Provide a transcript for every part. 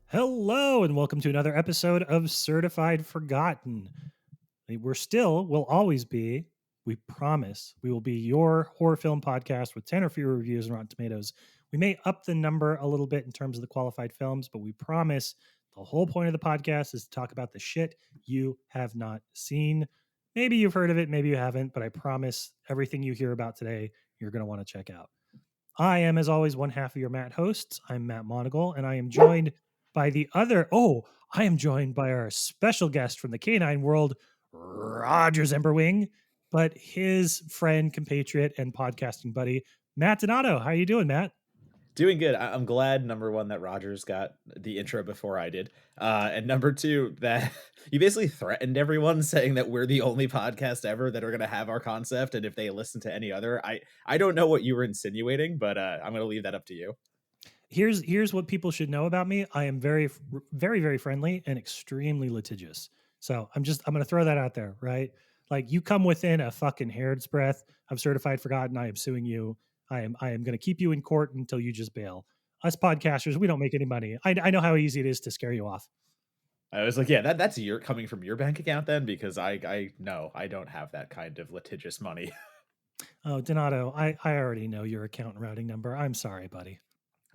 Hello, and welcome to another episode of Certified Forgotten. Will always be, we promise, we will be your horror film podcast with 10 or fewer reviews on Rotten Tomatoes. We may up the number a little bit in terms of the qualified films, but we promise the whole point of the podcast is to talk about the shit you have not seen. Maybe you've heard of it, maybe you haven't, but I promise everything you hear about today, you're going to want to check out. I am, as always, one half of your Matt hosts. I'm Matt Monagle, and I am joined by I am joined by our special guest from the canine world, Roger Zemberwing, but his friend, compatriot, and podcasting buddy, Matt Donato. How are you doing, Matt? Doing good. I'm glad, number one, that Rogers got the intro before I did. And number two, that you basically threatened everyone saying that we're the only podcast ever that are going to have our concept. And if they listen to any other, I don't know what you were insinuating, but I'm going to leave that up to you. Here's what people should know about me. I am very, very, very friendly and extremely litigious. So I'm going to throw that out there, right? Like, you come within a fucking hair's breadth of certified forgotten, I am suing you. I am going to keep you in court until you just bail. Us podcasters, we don't make any money. I know how easy it is to scare you off. I was like, yeah, that's your coming from your bank account then, because I no, I don't have that kind of litigious money. Oh, Donato, I already know your account and routing number. I'm sorry, buddy.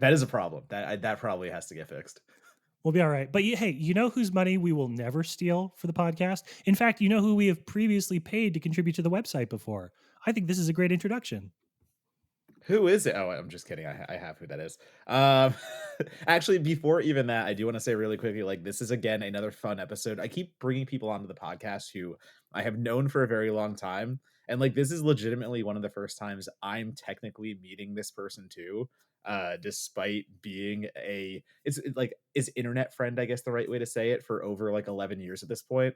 That is a problem. That probably has to get fixed. We'll be all right. But hey, you know whose money we will never steal for the podcast? In fact, you know who we have previously paid to contribute to the website before? I think this is a great introduction. Who is it? Oh, I'm just kidding. I have who that is. Actually, before even that, I do want to say really quickly, like, this is again another fun episode. I keep bringing people onto the podcast who I have known for a very long time, and like, this is legitimately one of the first times I'm technically meeting this person too. Despite being like, is internet friend, I guess the right way to say it, for over like 11 years at this point.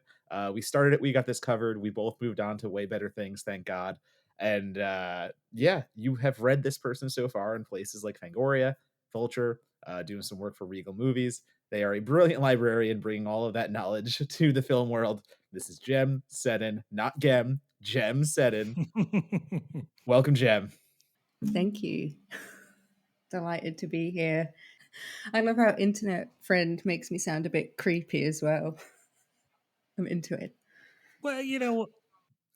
We started it, we got this covered. We both moved on to way better things, thank God. And yeah, you have read this person so far in places like Fangoria, Vulture, doing some work for Regal Movies. They are a brilliant librarian, bringing all of that knowledge to the film world. This is Jem Seddon, not Gem, Jem Seddon. Welcome, Jem. Thank you. Delighted to be here. I love how internet friend makes me sound a bit creepy as well. I'm into it. Well,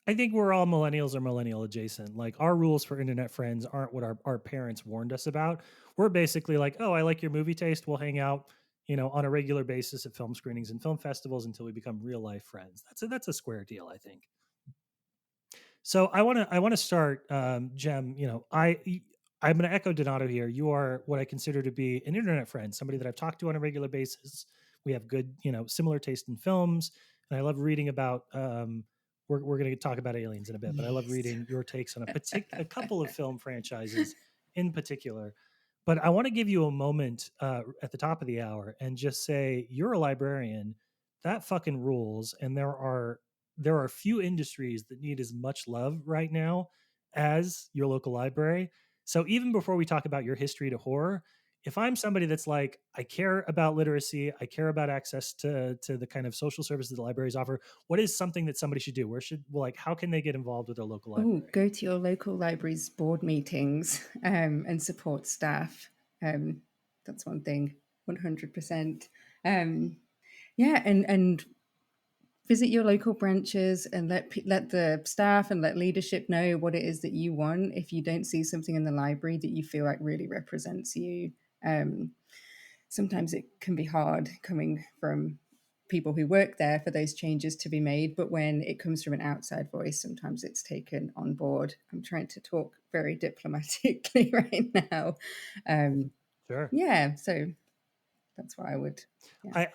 I think we're all millennials or millennial adjacent. Like, our rules for internet friends aren't what our parents warned us about. We're basically like, oh, I like your movie taste. We'll hang out, on a regular basis at film screenings and film festivals until we become real life friends. That's a square deal, I think. So I want to start, Jem. I'm going to echo Donato here. You are what I consider to be an internet friend, somebody that I've talked to on a regular basis. We have good, similar taste in films, and I love reading about. We're going to talk about aliens in a bit, but I love Yes. reading your takes on a couple of film franchises in particular. But I want to give you a moment at the top of the hour and just say you're a librarian. That fucking rules, and there are few industries that need as much love right now as your local library. So even before we talk about your history to horror, if I'm somebody that's like, I care about literacy, I care about access to the kind of social services the libraries offer, what is something that somebody should do? How can they get involved with their local Oh, library? go to your local library's board meetings and support staff. That's one thing, 100%. Yeah, and visit your local branches and let the staff and let leadership know what it is that you want. If you don't see something in the library that you feel like really represents you, sometimes it can be hard coming from people who work there for those changes to be made. But when it comes from an outside voice, sometimes it's taken on board. I'm trying to talk very diplomatically right now. Sure. Yeah, so that's what I would. Yeah.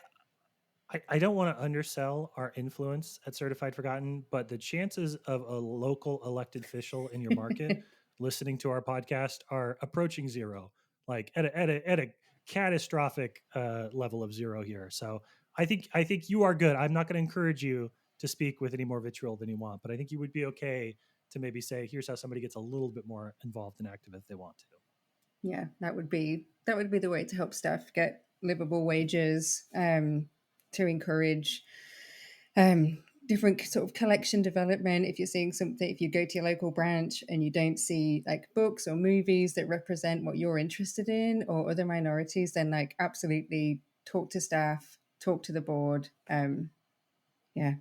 I don't want to undersell our influence at Certified Forgotten, but the chances of a local elected official in your market listening to our podcast are approaching zero, like at a catastrophic level of zero here. So I think you are good. I'm not going to encourage you to speak with any more vitriol than you want, but I think you would be okay to maybe say, here's how somebody gets a little bit more involved and active if they want to. Yeah, that would be the way to help staff get livable wages, to encourage different sort of collection development. If you're seeing something, if you go to your local branch and you don't see like books or movies that represent what you're interested in or other minorities, then like absolutely talk to staff, talk to the board. Yeah.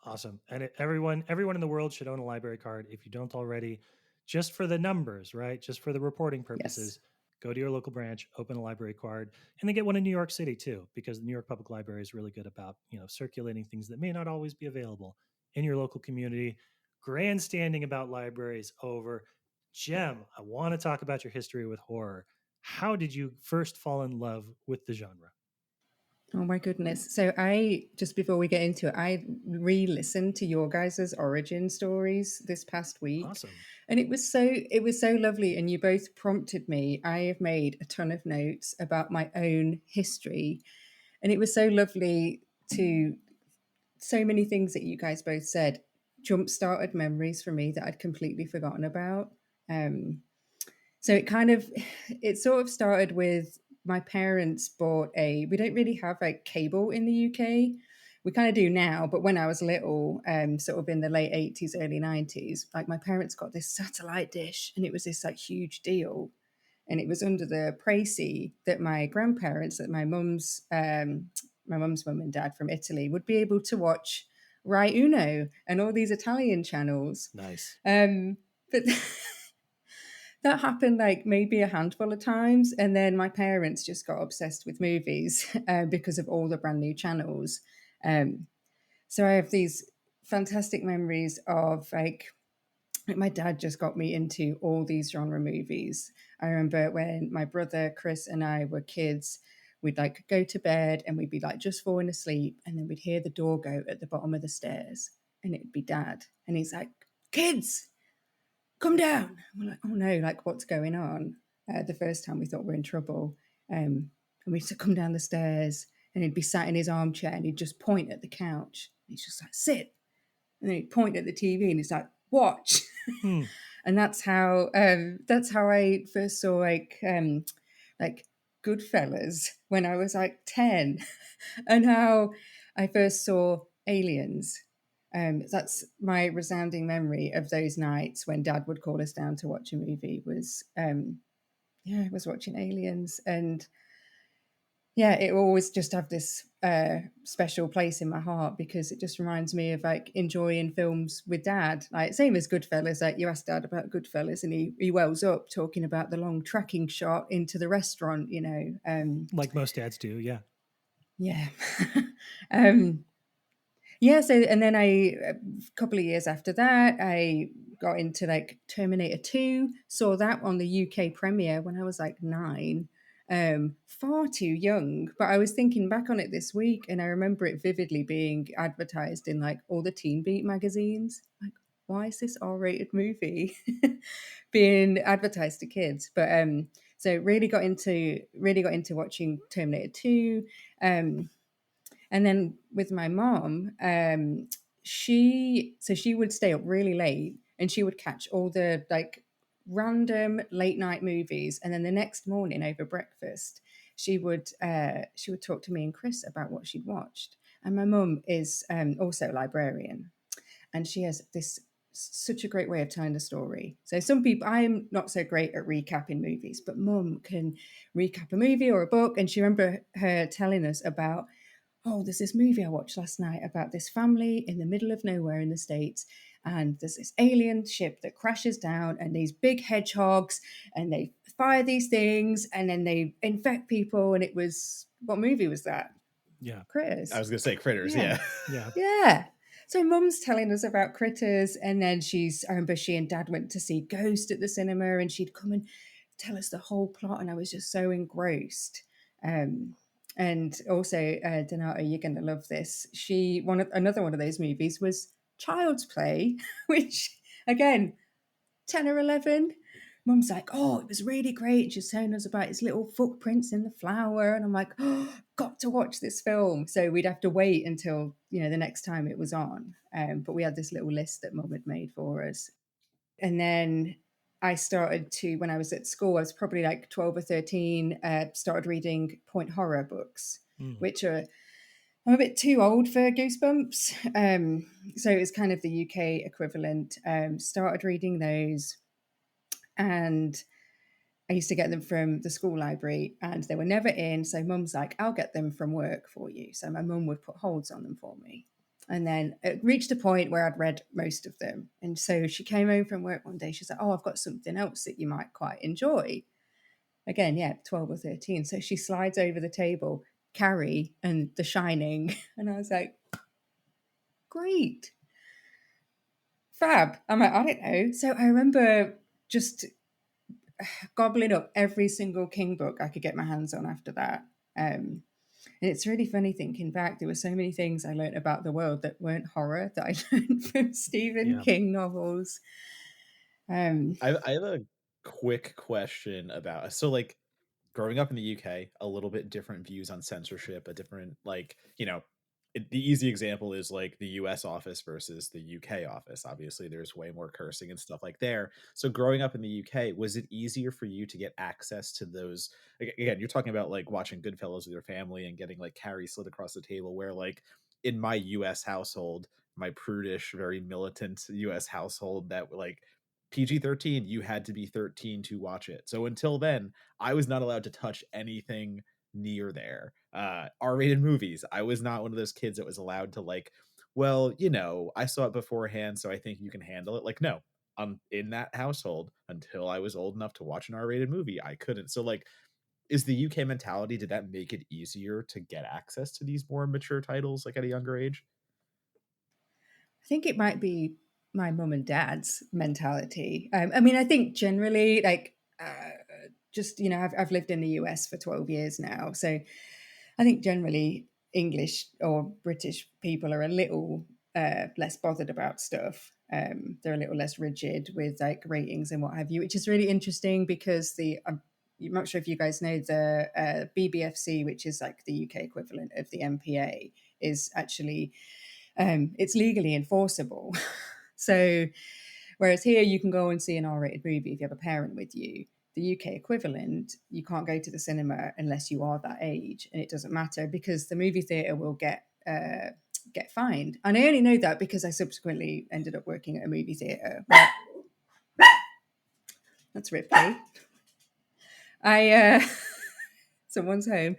Awesome. And everyone in the world should own a library card if you don't already, just for the numbers, right? Just for the reporting purposes. Yes. Go to your local branch, open a library card, and then get one in New York City too, because the New York Public Library is really good about, circulating things that may not always be available in your local community. Grandstanding about libraries over. Jem, I want to talk about your history with horror. How did you first fall in love with the genre? Oh my goodness. So just before we get into it, I re-listened to your guys' origin stories this past week. Awesome. And it was so lovely. And you both prompted me. I have made a ton of notes about my own history. And it was so lovely to so many things that you guys both said jump started memories for me that I'd completely forgotten about. So it sort of started with my parents we don't really have like cable in the UK. We kind of do now, but when I was little, sort of in the late 80s, early 90s, like my parents got this satellite dish and it was this like huge deal. And it was under the préci that my grandparents, that my mum's mum and dad from Italy would be able to watch Rai Uno and all these Italian channels. Nice. But that happened like maybe a handful of times. And then my parents just got obsessed with movies because of all the brand new channels. So I have these fantastic memories of like my dad just got me into all these genre movies. I remember when my brother Chris and I were kids, we'd like go to bed and we'd be like just falling asleep, and then we'd hear the door go at the bottom of the stairs, and it'd be Dad, and he's like, "Kids, come down." And we're like, "Oh no, like what's going on?" The first time we thought we're in trouble, and we used to come down the stairs, and he'd be sat in his armchair, and he'd just point at the couch. He's just like, "Sit," and then he'd point at the TV, and he's like, "Watch." Hmm. And that's how I first saw like Goodfellas when I was like 10, and how I first saw Aliens. That's my resounding memory of those nights when Dad would call us down to watch a movie. Was watching Aliens, and yeah, it always just have this special place in my heart because it just reminds me of like enjoying films with Dad. Like same as Goodfellas, like you asked Dad about Goodfellas and he wells up talking about the long tracking shot into the restaurant, Like most dads do, yeah. Yeah. Yeah, so and then a couple of years after that, I got into like Terminator 2, saw that on the UK premiere when I was like 9. Far too young, but I was thinking back on it this week and I remember it vividly being advertised in like all the Teen Beat magazines. Like, why is this R-rated movie being advertised to kids? But so really got into watching Terminator 2. And then with my mom, she would stay up really late and she would catch all the like random late night movies, and then the next morning over breakfast, she would talk to me and Chris about what she'd watched. And my mum is also a librarian, and she has this such a great way of telling the story. So some people, I'm not so great at recapping movies, but Mum can recap a movie or a book, and she remember her telling us about, oh, there's this movie I watched last night about this family in the middle of nowhere in the States. And there's this alien ship that crashes down and these big hedgehogs and they fire these things and then they infect people. And it was, what movie was that? Yeah. Critters. I was going to say Critters. Yeah. Yeah. So Mum's telling us about Critters, and then I remember she and Dad went to see Ghost at the cinema, and she'd come and tell us the whole plot, and I was just so engrossed. And also, Donato, you're going to love this. Another one of those movies was Child's Play, which again, 10 or 11. Mum's like, oh, it was really great. She's telling us about his little footprints in the flour. And I'm like, oh, got to watch this film. So we'd have to wait until, the next time it was on. But we had this little list that Mum had made for us. And then I started to, when I was at school, I was probably like 12 or 13, started reading point horror books, which are, I'm a bit too old for Goosebumps. So it was kind of the UK equivalent. Started reading those. And I used to get them from the school library and they were never in. So mum's like, I'll get them from work for you. So my mum would put holds on them for me. And then it reached a point where I'd read most of them. And so she came home from work one day. She's like, oh, I've got something else that you might quite enjoy. Again, yeah, 12 or 13. So she slides over the table, Carrie and The Shining. And I was like, great. Fab. I'm like, I don't know. So I remember just gobbling up every single King book I could get my hands on after that. And it's really funny thinking back. There were so many things I learned about the world that weren't horror that I learned from Stephen Yeah. King novels. I have a quick question about, so like, growing up in the UK, a little bit different views on censorship, a different, like, the easy example is like the US office versus the UK office. Obviously, there's way more cursing and stuff like there. So growing up in the UK, was it easier for you to get access to those? Again, you're talking about like watching Goodfellas with your family and getting like Carrie slid across the table, where like in my US household, my prudish, very militant US household, that like PG-13, you had to be 13 to watch it. So until then, I was not allowed to touch anything near there. R-rated movies, I was not one of those kids that was allowed to like, well, I saw it beforehand, so I think you can handle it. Like, no, in that household, until I was old enough to watch an R-rated movie, I couldn't. So like, is the UK mentality, did that make it easier to get access to these more mature titles like at a younger age? I think it might be my mum and dad's mentality. I mean, I think generally, like, just, I've lived in the US for 12 years now. So I think generally English or British people are a little less bothered about stuff. They're a little less rigid with like ratings and what have you, which is really interesting because I'm not sure if you guys know the BBFC, which is like the UK equivalent of the MPA, is actually it's legally enforceable. So whereas here you can go and see an R-rated movie if you have a parent with you, the UK equivalent, you can't go to the cinema unless you are that age, and it doesn't matter because the movie theatre will get fined. And I only know that because I subsequently ended up working at a movie theatre. That's Ripley. Someone's home.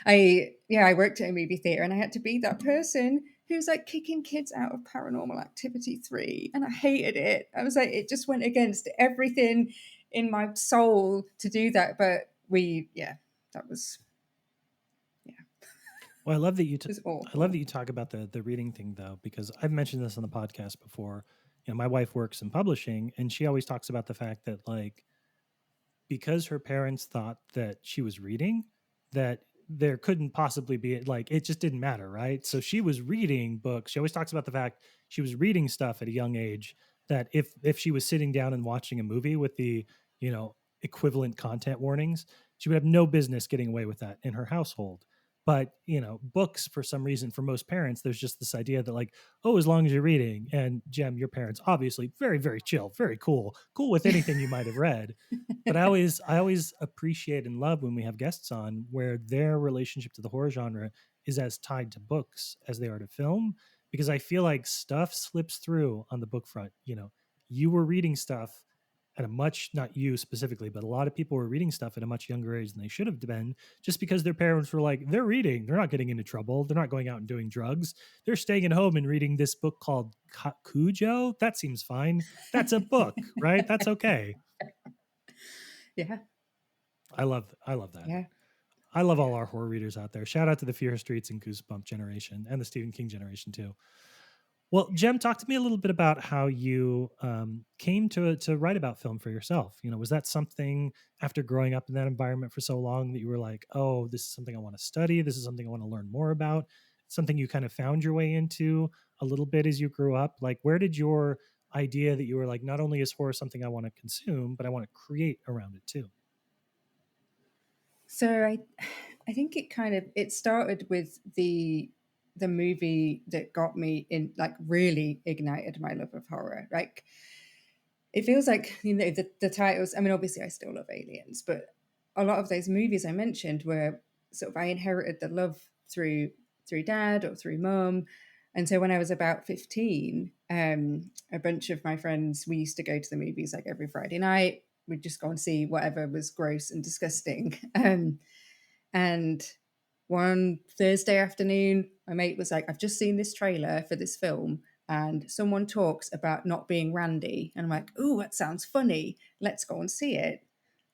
I worked at a movie theatre and I had to be that person who's like kicking kids out of Paranormal Activity 3. And I hated it. I was like, it just went against everything in my soul to do that. But that was, Well, I love that you. it was awful. I love that you talk about the reading thing though, because I've mentioned this on the podcast before. My wife works in publishing, and she always talks about the fact that like because her parents thought that she was reading, that there couldn't possibly be like it just didn't matter, right? So she was reading books. She always talks about the fact she was reading stuff at a young age that if she was sitting down and watching a movie with the, equivalent content warnings, she would have no business getting away with that in her household. But, books for some reason for most parents, there's just this idea that like, oh, as long as you're reading, and Jem, your parents obviously very, very chill, very cool with anything you might have read. But I always appreciate and love when we have guests on where their relationship to the horror genre is as tied to books as they are to film, because I feel like stuff slips through on the book front. You were reading stuff at a much, not you specifically, but a lot of people were reading stuff at a much younger age than they should have been, just because their parents were like, they're reading, they're not getting into trouble, they're not going out and doing drugs, they're staying at home and reading this book called Cujo. That seems fine. That's a book, right? That's okay. Yeah. I love that. Yeah. I love all our horror readers out there. Shout out to the Fear Streets and Goosebump generation and the Stephen King generation too. Well, Jem, talk to me a little bit about how you came to write about film for yourself. Was that something after growing up in that environment for so long that you were like, oh, this is something I want to study. This is something I want to learn more about. Something you kind of found your way into a little bit as you grew up. Like, where did your idea that you were like, not only is horror something I want to consume, but I want to create around it too? So I think it started with the movie that got me in, like really ignited my love of horror. Like it feels like the titles. I mean, obviously I still love Aliens, but a lot of those movies I mentioned were sort of I inherited the love through dad or through mum. And so when I was about 15, a bunch of my friends, we used to go to the movies like every Friday night. we'd just go and see whatever was gross and disgusting. And one Thursday afternoon, my mate was like, I've just seen this trailer for this film and someone talks about not being randy. And I'm like, oh, that sounds funny. Let's go and see it.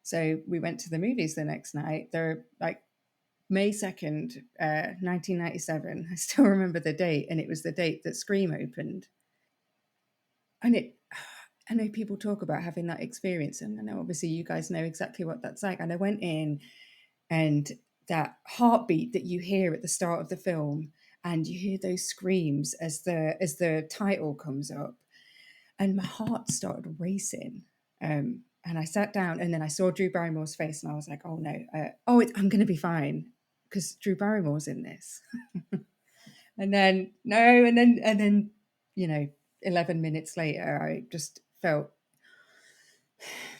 So we went to the movies the next night. They're like May 2nd, 1997. I still remember the date, and it was the date that Scream opened. And I know people talk about having that experience, and I know obviously you guys know exactly what that's like. And I went in, and that heartbeat that you hear at the start of the film, and you hear those screams as the title comes up, and my heart started racing. And I sat down, and then I saw Drew Barrymore's face, and I was like, "Oh no, I'm going to be fine because Drew Barrymore's in this." And then no, and then 11 minutes later, I just felt,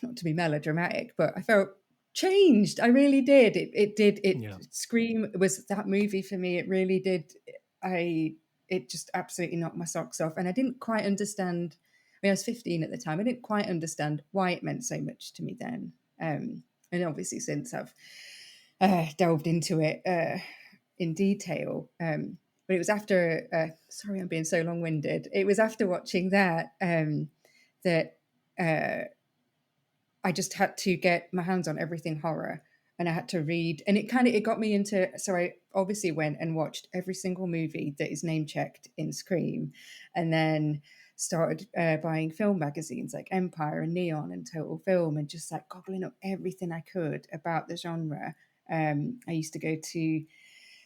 not to be melodramatic, but I felt changed. I really did. It did. Yeah. Scream was that movie for me. It really did. It just absolutely knocked my socks off, and I didn't quite understand. I mean, I was 15 at the time. I didn't quite understand why it meant so much to me then. And obviously, since I've delved into it in detail. But it was after. Sorry, I'm being so long-winded. It was after watching that that. I just had to get my hands on everything horror, and I had to read, and it got me into. So I obviously went and watched every single movie that is name checked in Scream, and then started buying film magazines like Empire and Neon and Total Film, and just like gobbling up everything I could about the genre. I used to go to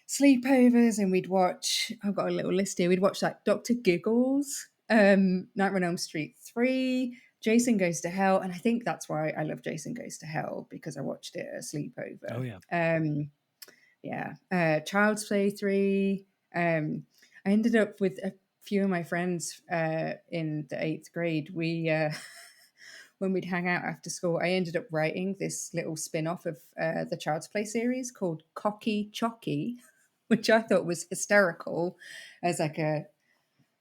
sleepovers, and we'd watch. I've got a little list here. We'd watch like Dr. Giggles, Nightmare on Elm Street 3, Jason Goes to Hell, and I think that's why I love Jason Goes to Hell, because I watched it at a sleepover. Oh yeah. Child's Play 3. I ended up with a few of my friends in the 8th grade. We when we'd hang out after school, I ended up writing this little spin-off of the Child's Play series called Cocky Chocky, which I thought was hysterical as like a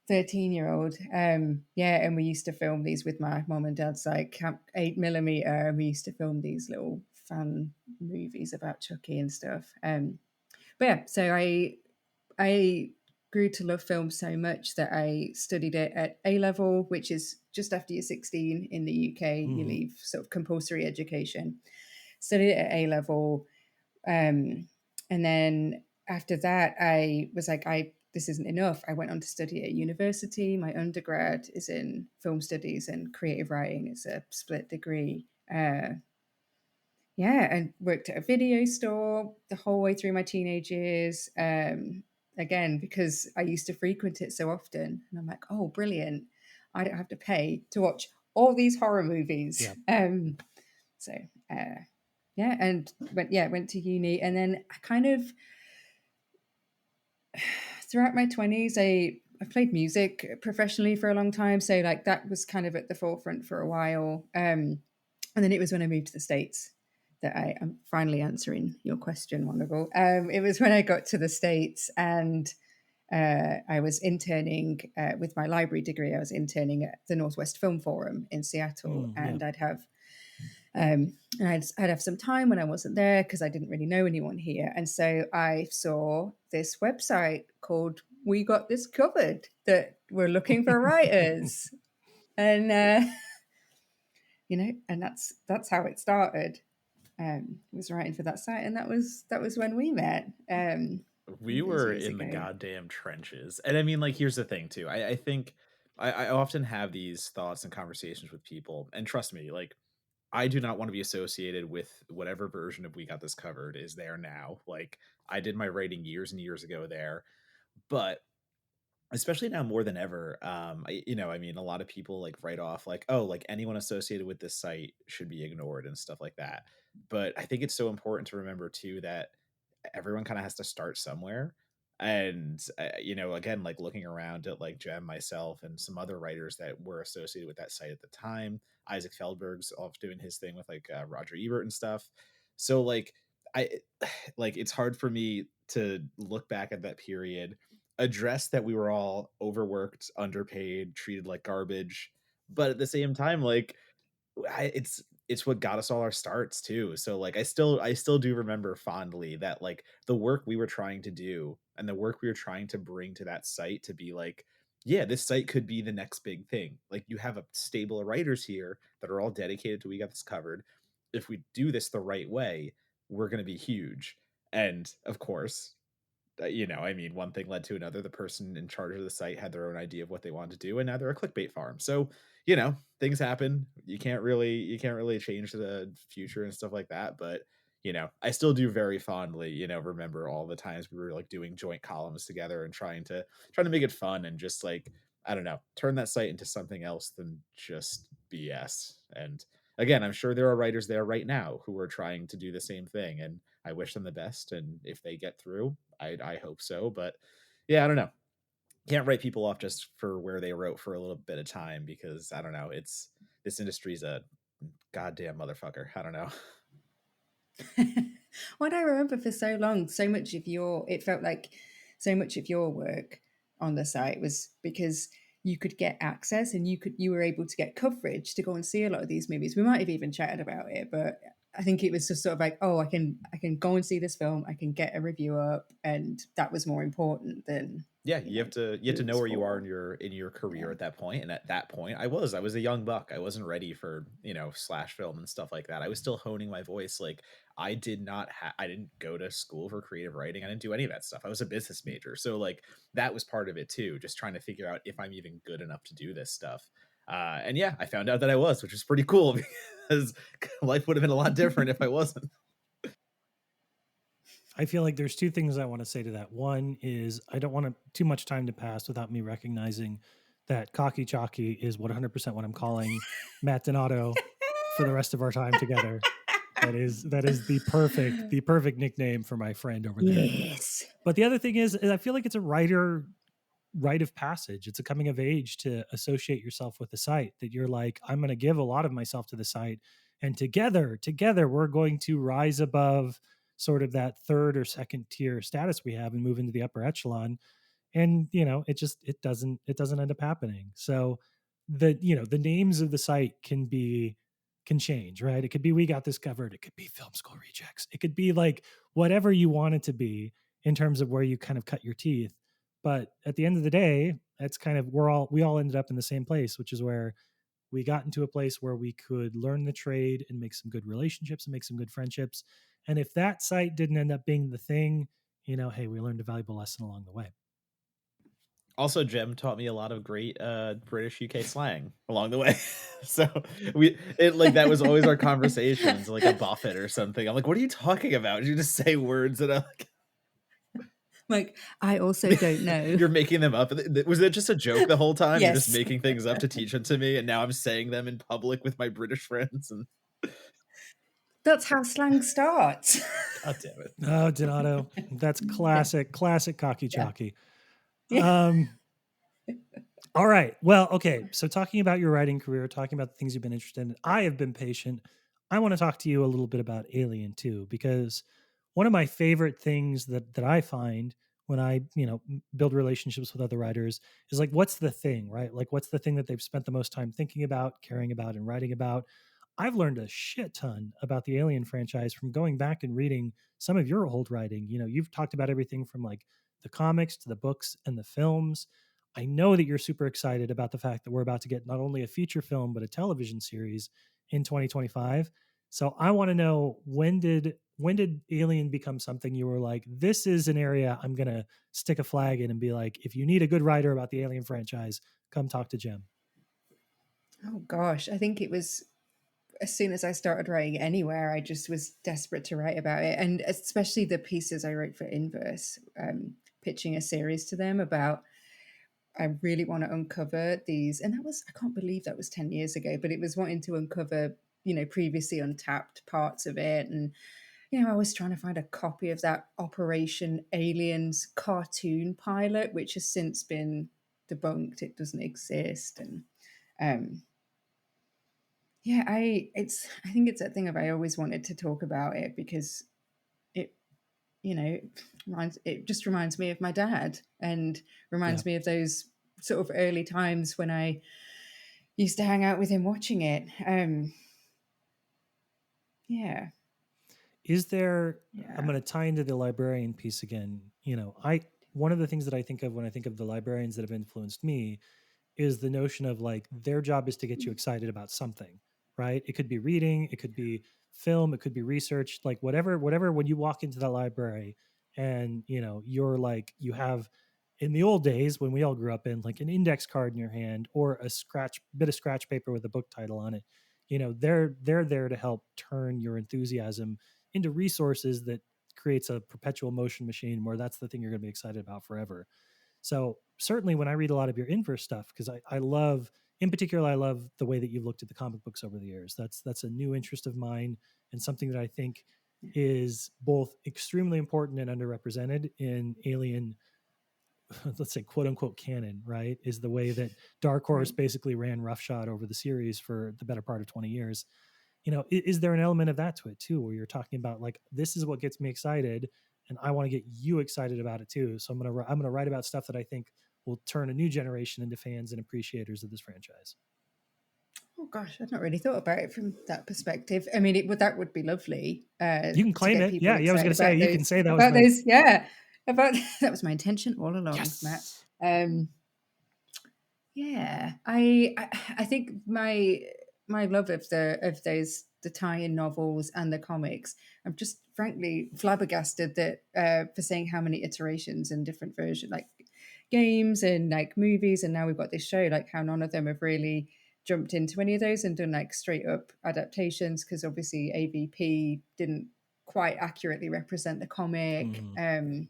13-year-old. And we used to film these with my mom and dad's like 8mm, and we used to film these little fun movies about Chucky and stuff. But yeah, so I grew to love film so much that I studied it at A level, which is just after you're 16 in the UK. You leave sort of compulsory education. Studied it at A level, and then after that, I was like, this isn't enough. I went on to study at university. My undergrad is in film studies and creative writing. It's a split degree. And worked at a video store the whole way through my teenage years. Again, because I used to frequent it so often. And I'm like, oh, brilliant. I don't have to pay to watch all these horror movies. Yeah. And went to uni. And then I kind of, throughout my 20s, I played music professionally for a long time. So like that was kind of at the forefront for a while. And then it was when I moved to the States that I'm finally answering your question, Wonderful. It was when I got to the States, and I was interning with my library degree. I was interning at the Northwest Film Forum in Seattle, and I'd have some time when I wasn't there because I didn't really know anyone here. And so I saw this website called We Got This Covered that we're looking for writers. And and that's how it started. Was writing for that site, and that was when we met. We were in the goddamn trenches. And I mean, like, here's the thing too. I think I often have these thoughts and conversations with people, and trust me, like, I do not want to be associated with whatever version of We Got This Covered is there now. Like, I did my writing years and years ago there, but especially now more than ever, I mean, a lot of people like write off like, oh, like anyone associated with this site should be ignored and stuff like that. But I think it's so important to remember too that everyone kind of has to start somewhere. And again, like looking around at like Jem, myself, and some other writers that were associated with that site at the time. Isaac Feldberg's off doing his thing with like Roger Ebert and stuff. So like I like it's hard for me to look back at that period, address that we were all overworked, underpaid, treated like garbage, but at the same time, like it's it's what got us all our starts too. So like I still do remember fondly that like the work we were trying to do and the work we were trying to bring to that site to be like, yeah, this site could be the next big thing. Like you have a stable of writers here that are all dedicated to we got this covered. If we do this the right way, we're going to be huge. And of course, I mean, one thing led to another. The person in charge of the site had their own idea of what they wanted to do, and now they're a clickbait farm. So, things happen. You can't really change the future and stuff like that. But I still do very fondly, remember all the times we were like doing joint columns together and trying to make it fun and just like I don't know, turn that site into something else than just BS. And again, I'm sure there are writers there right now who are trying to do the same thing, and I wish them the best. And if they get through, I hope so. But yeah, I don't know. Can't write people off just for where they wrote for a little bit of time because I don't know. It's this industry's a goddamn motherfucker. I don't know. What I remember for so long, it felt like so much of your work on the site was because you could get access and you were able to get coverage to go and see a lot of these movies. We might have even chatted about it, but I think it was just sort of like, oh, I can go and see this film, I can get a review up, and that was more important than Yeah, you have to who know it's where you are for. in your career Yeah. at that point. And at that point, I was a young buck. I wasn't ready for slash film and stuff like that. I was still honing my voice. Like I didn't go to school for creative writing. I didn't do any of that stuff. I was a business major, so like that was part of it too. Just trying to figure out if I'm even good enough to do this stuff. And yeah, I found out that I was, which was pretty cool because life would have been a lot different if I wasn't. I feel like there's two things I want to say to that. One is I don't want too much time to pass without me recognizing that Cocky Chalky is 100% what I'm calling Matt Donato for the rest of our time together. That is the perfect nickname for my friend over there. Yes. But the other thing is I feel like it's a rite of passage. It's a coming of age to associate yourself with the site, that you're like, I'm going to give a lot of myself to the site, and together we're going to rise above sort of that third or second tier status we have and move into the upper echelon. And it doesn't end up happening. So the names of the site can change, right? It could be We Got This Covered, it could be Film School Rejects, it could be like whatever you want it to be in terms of where you kind of cut your teeth. But at the end of the day, that's kind of we all ended up in the same place, which is where we got into a place where we could learn the trade and make some good relationships and make some good friendships. And if that site didn't end up being the thing, hey, we learned a valuable lesson along the way. Also, Jem taught me a lot of great British UK slang along the way. So that was always our conversations, like a Buffett or something. I'm like, what are you talking about? You just say words and I'm like, Like, I also don't know. you're making them up. Was it just a joke the whole time? You're just Yes. making things up to teach them to me, and now I'm saying them in public with my British friends. And That's how slang starts. God damn it! Oh, Donato, that's classic Cocky Yeah. Chalky. Yeah. All right. Well, okay. So talking about your writing career, talking about the things you've been interested in, I have been patient. I want to talk to you a little bit about Alien too, because one of my favorite things that I find when I, build relationships with other writers is like, what's the thing, right? Like, what's the thing that they've spent the most time thinking about, caring about, and writing about? I've learned a shit ton about the Alien franchise from going back and reading some of your old writing. You've talked about everything from like the comics to the books and the films. I know that you're super excited about the fact that we're about to get not only a feature film, but a television series in 2025. So I want to know, when did Alien become something you were like, this is an area I'm going to stick a flag in and be like, if you need a good writer about the Alien franchise, come talk to Jem. Oh gosh, I think it was as soon as I started writing anywhere, I just was desperate to write about it, and especially the pieces I wrote for Inverse, pitching a series to them about. I really want to uncover these, and I can't believe that was 10 years ago, but it was wanting to uncover, previously untapped parts of it. And, I was trying to find a copy of that Operation Aliens cartoon pilot, which has since been debunked. It doesn't exist. And, yeah, I think it's that thing of I always wanted to talk about it because it, it just reminds me of my dad and Yeah. reminds me of those sort of early times when I used to hang out with him watching it. Yeah. Is there, I'm Yeah. going to tie into the librarian piece again. One of the things that I think of when I think of the librarians that have influenced me is the notion of like their job is to get you excited about something, right? It could be reading, it could be film, it could be research, like whatever when you walk into that library and you're like you have in the old days when we all grew up in like an index card in your hand or a bit of scratch paper with a book title on it. They're there to help turn your enthusiasm into resources that creates a perpetual motion machine where that's the thing you're going to be excited about forever. So certainly when I read a lot of your inverse stuff, because I love, in particular, I love the way that you've looked at the comic books over the years. That's a new interest of mine and something that I think is both extremely important and underrepresented in Alien, let's say quote unquote canon, right? Is the way that Dark Horse Right. basically ran roughshod over the series for the better part of 20 years. Is there an element of that to it too, where you're talking about like, this is what gets me excited and I want to get you excited about it too. So I'm going to write about stuff that I think will turn a new generation into fans and appreciators of this franchise. Oh gosh, I've not really thought about it from that perspective. I mean, that would be lovely You can to claim get it. people Yeah. Yeah. I was going excited to say, about you can those say that was my, Yeah, about that was my intention all along, Matt. yes. Yeah, I think my love of the tie-in novels and the comics. I'm just frankly flabbergasted that for saying how many iterations and different versions, like games and like movies, and now we've got this show. Like how none of them have really jumped into any of those and done like straight up adaptations, because obviously AVP didn't quite accurately represent the comic. Mm-hmm.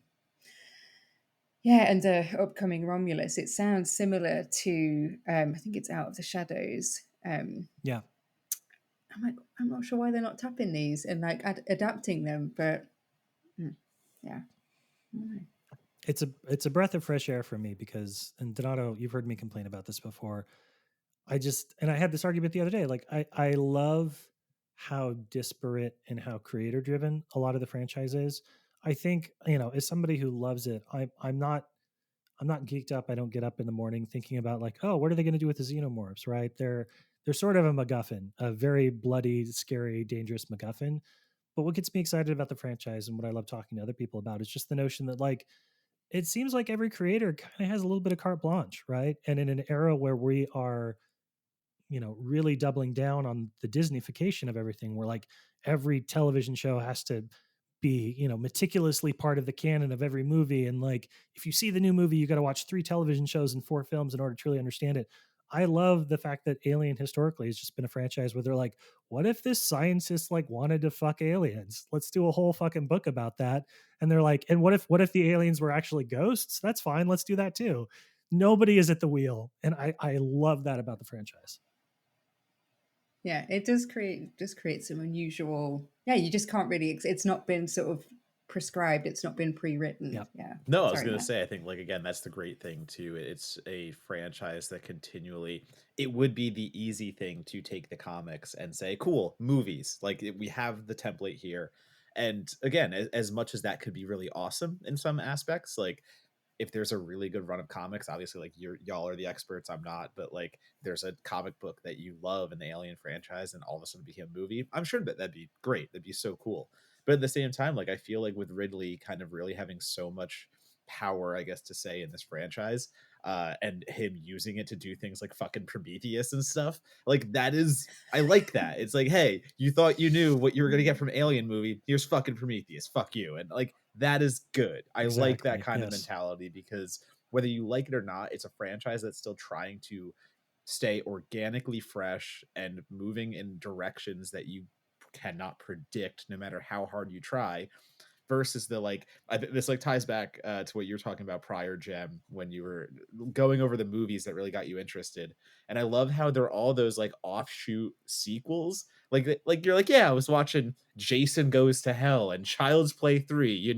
Yeah, and the upcoming Romulus, it sounds similar to I think it's Out of the Shadows. Yeah. I'm like, I'm not sure why they're not tapping these and like adapting them, but yeah. It's a breath of fresh air for me because, and Donato, you've heard me complain about this before. And I had this argument the other day. Like I love how disparate and how creator driven a lot of the franchise is. I think, as somebody who loves it, I'm not geeked up. I don't get up in the morning thinking about like, oh, what are they going to do with the xenomorphs, right? They're sort of a MacGuffin, a very bloody, scary, dangerous MacGuffin. But what gets me excited about the franchise and what I love talking to other people about is just the notion that like it seems like every creator kind of has a little bit of carte blanche, right? And in an era where we are really doubling down on the Disneyfication of everything, where like every television show has to be, meticulously part of the canon of every movie. And like, if you see the new movie, you got to watch 3 television shows and 4 films in order to truly understand it. I love the fact that Alien historically has just been a franchise where they're like, what if this scientist like wanted to fuck aliens? Let's do a whole fucking book about that. And they're like, and what if the aliens were actually ghosts? That's fine. Let's do that too. Nobody is at the wheel. And I love that about the franchise. Yeah, it does create some unusual. Yeah, you just can't really. It's not been sort of prescribed. It's not been pre-written. Yeah. Yeah. No, I was Sorry, gonna Matt. say, I think like again, that's the great thing too. It's a franchise that continually, it would be the easy thing to take the comics and say, cool, movies. Like we have the template here. And again, as much as that could be really awesome in some aspects, like if there's a really good run of comics, obviously like y'all are the experts, I'm not, but like there's a comic book that you love in the Alien franchise and all of a sudden became a movie, I'm sure that'd be great. That'd be so cool. But at the same time, like I feel like with Ridley kind of really having so much power, I guess to say, in this franchise, and him using it to do things like fucking Prometheus and stuff, like that is, I like that. It's like, hey, you thought you knew what you were gonna get from Alien movie, here's fucking Prometheus, fuck you. And like that is good. I like that Exactly. kind of Yes. mentality because whether you like it or not, it's a franchise that's still trying to stay organically fresh and moving in directions that you cannot predict no matter how hard you try, versus the like this like ties back to what you were talking about prior, Gem, when you were going over the movies that really got you interested. And I love how they're all those like offshoot sequels, like you're like, yeah, I was watching Jason Goes to Hell and Child's Play 3,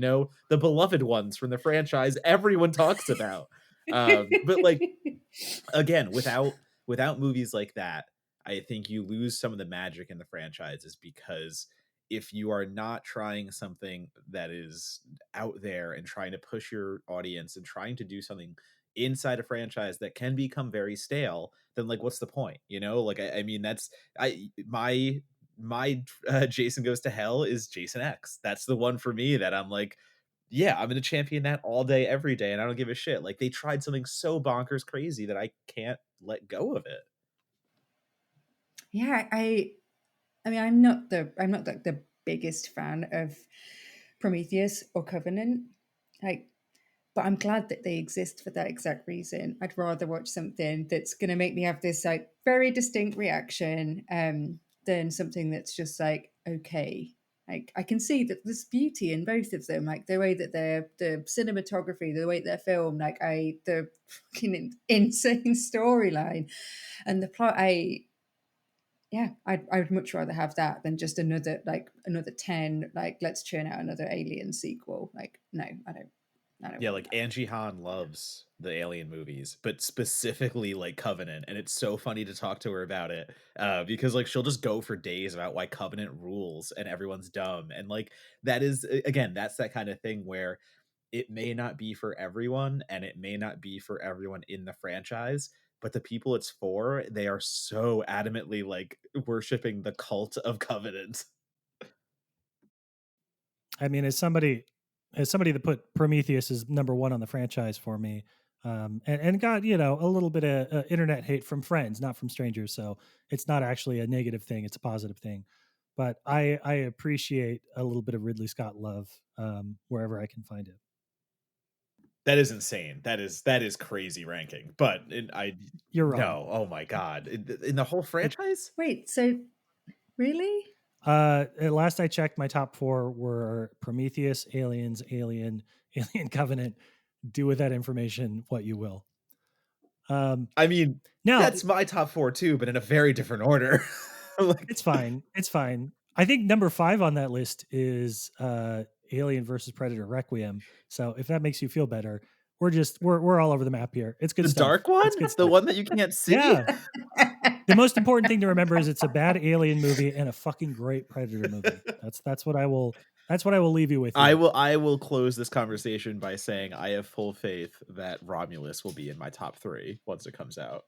the beloved ones from the franchise everyone talks about. But like again, without movies like that, I think you lose some of the magic in the franchises, because if you are not trying something that is out there and trying to push your audience and trying to do something inside a franchise that can become very stale, then like what's the point? Like I mean, that's I my my Jason Goes to Hell is Jason X. That's the one for me that I'm like, yeah, I'm gonna champion that all day, every day, and I don't give a shit. Like, they tried something so bonkers crazy that I can't let go of it. Yeah, I mean, I'm not like the biggest fan of Prometheus or Covenant, like, but I'm glad that they exist for that exact reason. I'd rather watch something that's going to make me have this like very distinct reaction, than something that's just like okay. Like I can see that there's beauty in both of them, like the way that the cinematography, the way they're filmed, like the fucking insane storyline, and the plot. Yeah, I would much rather have that than just another 10 like let's churn out another Alien sequel. Like no, I don't Yeah, want like that. Angie Han loves the Alien movies, but specifically like Covenant, and it's so funny to talk to her about it because like she'll just go for days about why Covenant rules and everyone's dumb, and like that is again that's that kind of thing where it may not be for everyone, and it may not be for everyone in the franchise, but the people it's for, they are so adamantly like worshiping the cult of Covenant. I mean, as somebody that put Prometheus as number one on the franchise for me, and got a little bit of internet hate from friends, not from strangers. So it's not actually a negative thing; it's a positive thing. But I appreciate a little bit of Ridley Scott love wherever I can find it. That is insane. That is crazy ranking. But I You're wrong. no, oh my god, in the whole It, franchise. Wait, so really? at last I checked, my top four were Prometheus, Aliens, Alien, Alien Covenant. Do with that information what you will. I mean, Now that's my top four too, but in a very different order. Like, it's fine. It's fine. I think number 5 on that list is Alien versus Predator Requiem. So if that makes you feel better, we're all over the map here. It's good the stuff. dark one, It's good the stuff. one that you can't see. Yeah. The most important thing to remember is it's a bad Alien movie and a fucking great Predator movie. That's what I will leave you with here. I will close this conversation by saying I have full faith that Romulus will be in my top 3 once it comes out.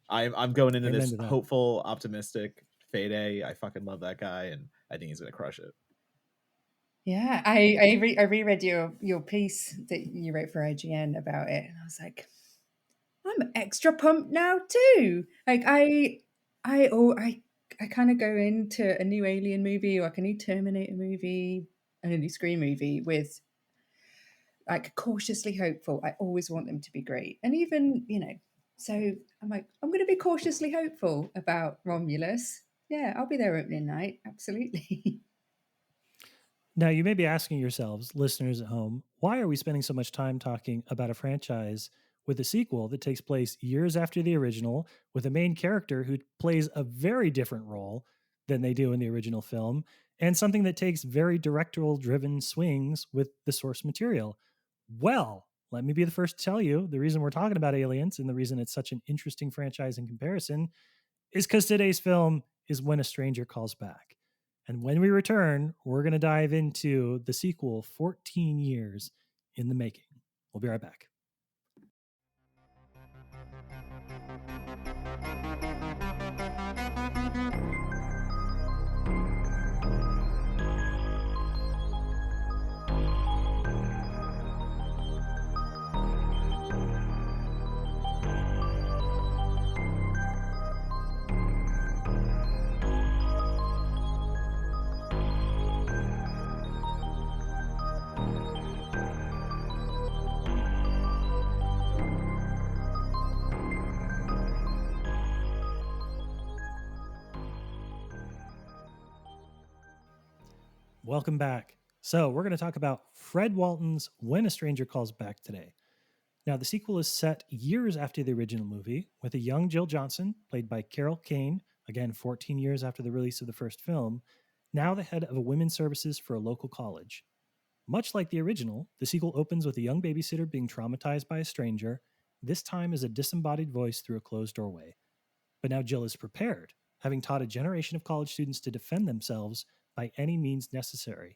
I'm going into Amen this to that. hopeful, optimistic. Fede, I fucking love that guy, and I think he's gonna crush it. Yeah, I reread your piece that you wrote for IGN about it, and I was like, I'm extra pumped now too. Like I kind of go into a new Alien movie or like a new Terminator movie and a new Scream movie with like cautiously hopeful. I always want them to be great, and even so I'm like I'm going to be cautiously hopeful about Romulus. Yeah, I'll be there opening night. Absolutely. Now, you may be asking yourselves, listeners at home, why are we spending so much time talking about a franchise with a sequel that takes place years after the original, with a main character who plays a very different role than they do in the original film, and something that takes very directorial driven swings with the source material? Well, let me be the first to tell you the reason we're talking about Aliens and the reason it's such an interesting franchise in comparison is because today's film is When a Stranger Calls Back. And when we return, we're going to dive into the sequel 14 years in the making. We'll be right back. Welcome back. So, we're going to talk about Fred Walton's When a Stranger Calls Back today. Now, the sequel is set years after the original movie, with a young Jill Johnson, played by Carol Kane, again 14 years after the release of the first film, now the head of a women's services for a local college. Much like the original, the sequel opens with a young babysitter being traumatized by a stranger, this time as a disembodied voice through a closed doorway. But now Jill is prepared, having taught a generation of college students to defend themselves by any means necessary.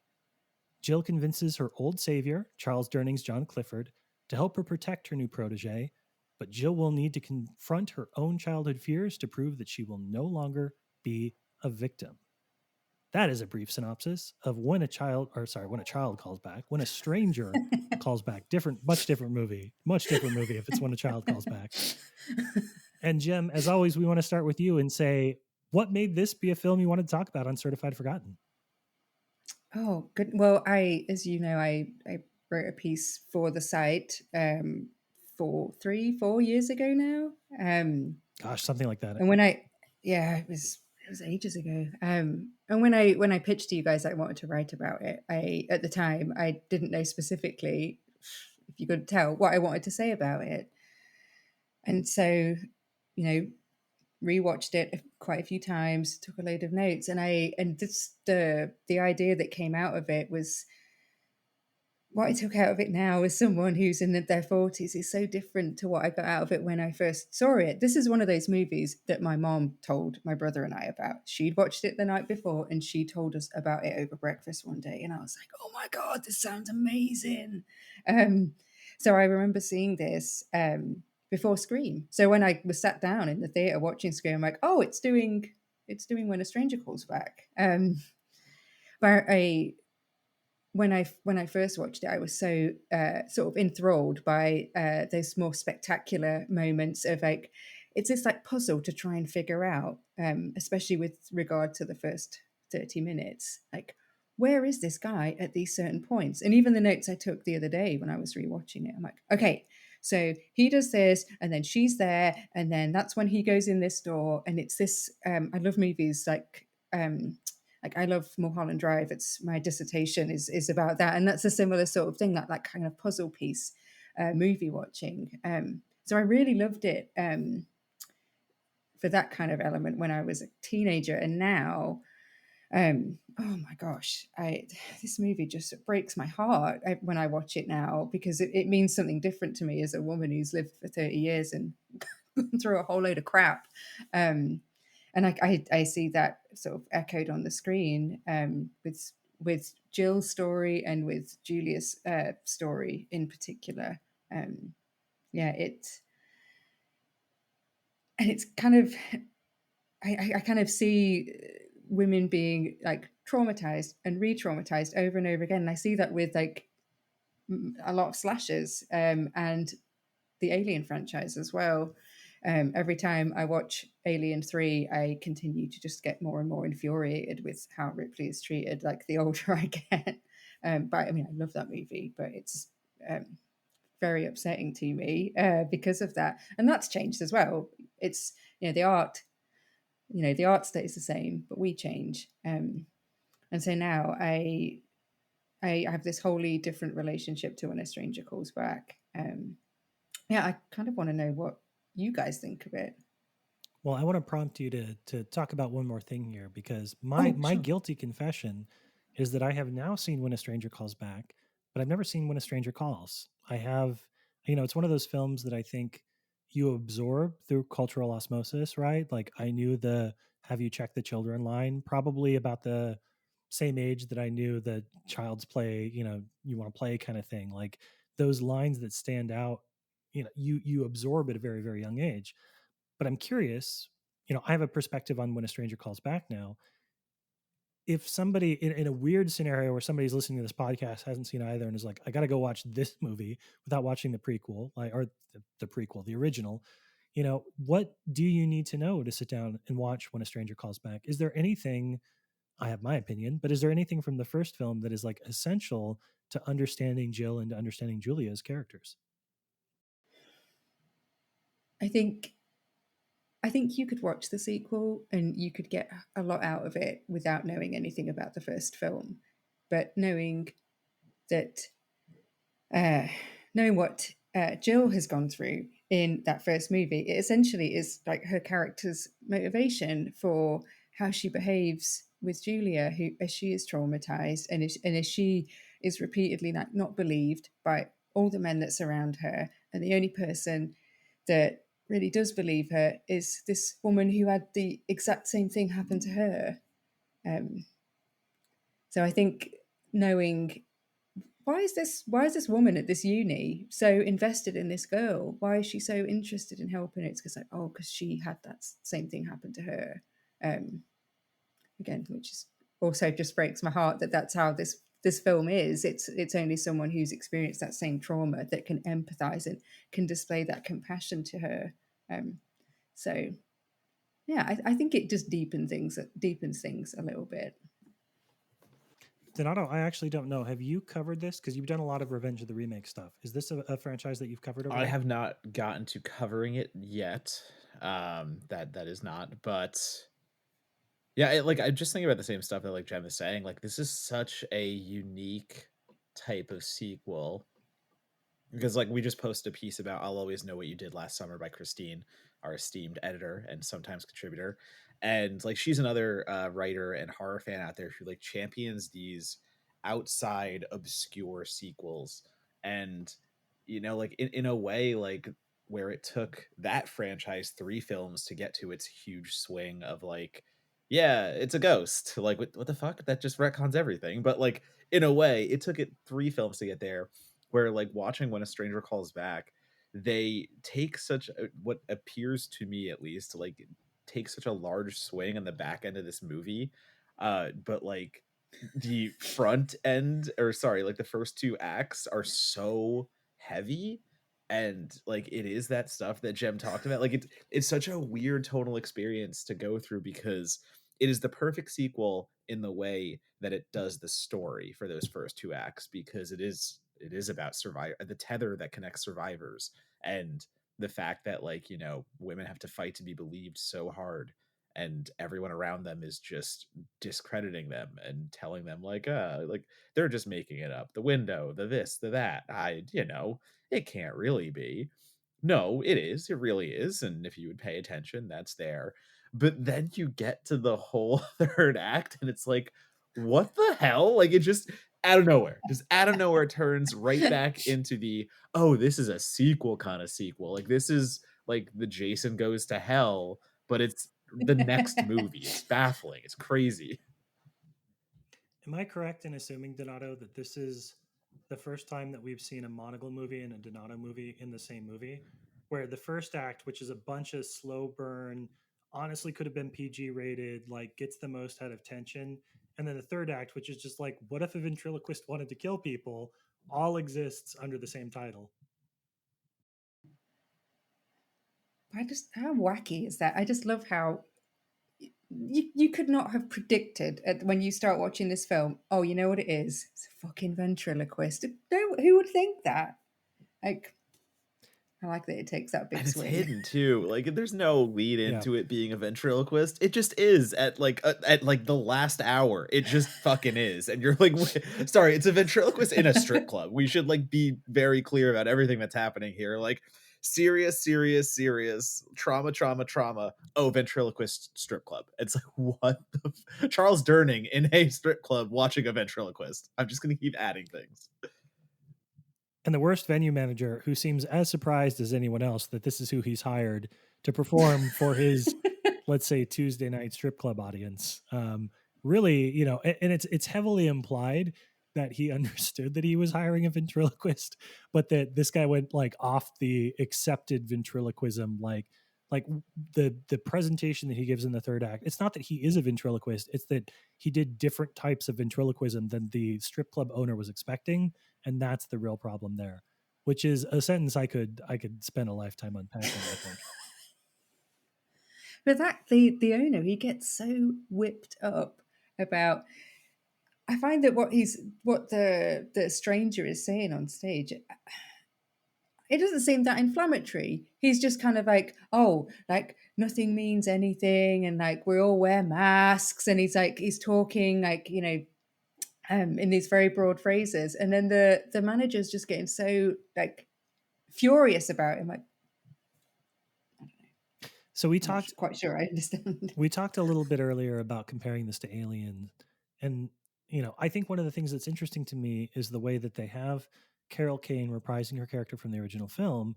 Jill convinces her old savior, Charles Durning's John Clifford, to help her protect her new protege, but Jill will need to confront her own childhood fears to prove that she will no longer be a victim. That is a brief synopsis of when a child calls back, when a stranger calls back. Much different movie if it's when a child calls back. And Jim, as always, we want to start with you and say, what made this be a film you wanted to talk about on Certified Forgotten? Oh, good. Well, as you know, I wrote a piece for the site 4 years ago now. Gosh, something like that. And it was ages ago. And when I pitched to you guys, I wanted to write about it. At the time, I didn't know specifically, if you could tell, what I wanted to say about it. And so, rewatched it quite a few times, took a load of notes, and the idea that came out of it was, what I took out of it now as someone who's in their 40s is so different to what I got out of it when I first saw it. This is one of those movies that my mom told my brother and I about. She'd watched it the night before and she told us about it over breakfast one day. And I was like, oh my God, this sounds amazing. So I remember seeing this before Scream. So when I was sat down in the theater watching Scream, I'm like, oh, it's doing When a Stranger Calls Back. But when I first watched it, I was so sort of enthralled by those more spectacular moments of like, it's this like puzzle to try and figure out, especially with regard to the first 30 minutes, like, where is this guy at these certain points? And even the notes I took the other day when I was rewatching it, I'm like, okay, so he does this, and then she's there, and then that's when he goes in this door, and it's this. I love movies like I love Mulholland Drive. It's my dissertation is about that, and that's a similar sort of thing, that kind of puzzle piece movie watching. So I really loved it for that kind of element when I was a teenager, and now, oh my gosh, this movie just breaks my heart when I watch it now, because it means something different to me as a woman who's lived for 30 years and gone through a whole load of crap. And I see that sort of echoed on the screen with Jill's story and with Julia's story in particular. It's kind of, I kind of see women being like traumatized and re-traumatized over and over again. And I see that with like a lot of slashers and the Alien franchise as well. Every time I watch Alien 3, I continue to just get more and more infuriated with how Ripley is treated, like the older I get. But I mean, I love that movie, but it's very upsetting to me because of that. And that's changed as well. It's, the art stays the same, but we change. And so now I have this wholly different relationship to When a Stranger Calls Back. I kind of want to know what you guys think of it. Well, I want to prompt you to talk about one more thing here, because my Sure. guilty confession is that I have now seen When a Stranger Calls Back, but I've never seen When a Stranger Calls. I have, it's one of those films that I think you absorb through cultural osmosis, right? Like, I knew the "Have you checked the children" line probably about the same age that I knew the Child's Play, you want to play kind of thing. Like, those lines that stand out, you absorb at a very, very young age. But I'm curious, I have a perspective on When a Stranger Calls Back now. If somebody in a weird scenario where somebody's listening to this podcast, hasn't seen either, and is like, I got to go watch this movie without watching the prequel, or the prequel, the original, what do you need to know to sit down and watch When a Stranger Calls Back? Is there anything, I have my opinion, but is there anything from the first film that is like essential to understanding Jill and to understanding Julia's characters? I think you could watch the sequel and you could get a lot out of it without knowing anything about the first film. But knowing that, knowing what Jill has gone through in that first movie, it essentially is like her character's motivation for how she behaves with Julia, who, as she is traumatized and as she is repeatedly not believed by all the men that surround her, and the only person that really does believe her is this woman who had the exact same thing happen to her. So I think knowing, why is this woman at this uni so invested in this girl? Why is she so interested in helping her? It's because she had that same thing happen to her. Again, which is also just breaks my heart that that's how this film is. It's only someone who's experienced that same trauma that can empathize and can display that compassion to her. So yeah, I think it just deepens things a little bit. Donato, I actually don't know. Have you covered this? Because you've done a lot of Revenge of the Remake stuff. Is this a franchise that you've covered over I there? have not gotten to covering it yet. That is not, but yeah, like I just think about the same stuff that like Jem is saying. Like this is such a unique type of sequel because like we just posted a piece about I'll Always Know What You Did Last Summer by Christine, our esteemed editor and sometimes contributor, and like she's another writer and horror fan out there who like champions these outside obscure sequels. And like in a way, like where it took that franchise 3 films to get to its huge swing of like, yeah, it's a ghost, like what the fuck, that just retcons everything. But like in a way it took it 3 films to get there, where like watching When a Stranger Calls Back, they take such what appears to me at least like take such a large swing on the back end of this movie, but like the front end, or sorry, like the first 2 acts are so heavy, and like it is that stuff that Jem talked about. Like it's such a weird tonal experience to go through because it is the perfect sequel in the way that it does the story for those first 2 acts, because it is about survivor, the tether that connects survivors, and the fact that like women have to fight to be believed so hard, and everyone around them is just discrediting them and telling them like they're just making it up, the window, the this, the that, it can't really be. No, it is. It really is. And if you would pay attention, that's there. But then you get to the whole 3rd act, and it's like, what the hell? Like, it just out of nowhere turns right back into the, oh, this is a sequel kind of sequel. Like, this is like the Jason Goes to Hell, but it's the next movie. It's baffling. It's crazy. Am I correct in assuming, Donato, that this is the first time that we've seen a Monagle movie and a Donato movie in the same movie? Where the first act, which is a bunch of slow burn, honestly could have been PG rated, like gets the most out of tension. And then the third act, which is just like, what if a ventriloquist wanted to kill people, all exists under the same title. How wacky is that? I just love how you could not have predicted when you start watching this film. Oh, you know what it is? It's a fucking ventriloquist. No, who would think that? Like, I like that it takes that big And it's swing. hidden too. Like there's no lead Yeah. into it being a ventriloquist. It just is at like the last hour. It just fucking is. And you're like, sorry, it's a ventriloquist in a strip club. We should like be very clear about everything that's happening here. Like serious, serious, serious trauma, trauma, trauma. Oh, ventriloquist strip club. It's like, what the Charles Durning in a strip club watching a ventriloquist. I'm just gonna keep adding things. And the worst venue manager, who seems as surprised as anyone else that this is who he's hired to perform for his, let's say, Tuesday night strip club audience. Really, and it's heavily implied that he understood that he was hiring a ventriloquist, but that this guy went like off the accepted ventriloquism, like the presentation that he gives in the third act. It's not that he is a ventriloquist, it's that he did different types of ventriloquism than the strip club owner was expecting, and that's the real problem there, which is a sentence I could spend a lifetime unpacking, I think. But the owner, he gets so whipped up about. I find that what the stranger is saying on stage, it doesn't seem that inflammatory. He's just kind of like, oh, like nothing means anything, and like we all wear masks, and he's talking like in these very broad phrases, and then the manager's just getting so like furious about him, like. So we I'm not talked quite sure I understand. we talked a little bit earlier about comparing this to Alien, and I think one of the things that's interesting to me is the way that they have Carol Kane reprising her character from the original film.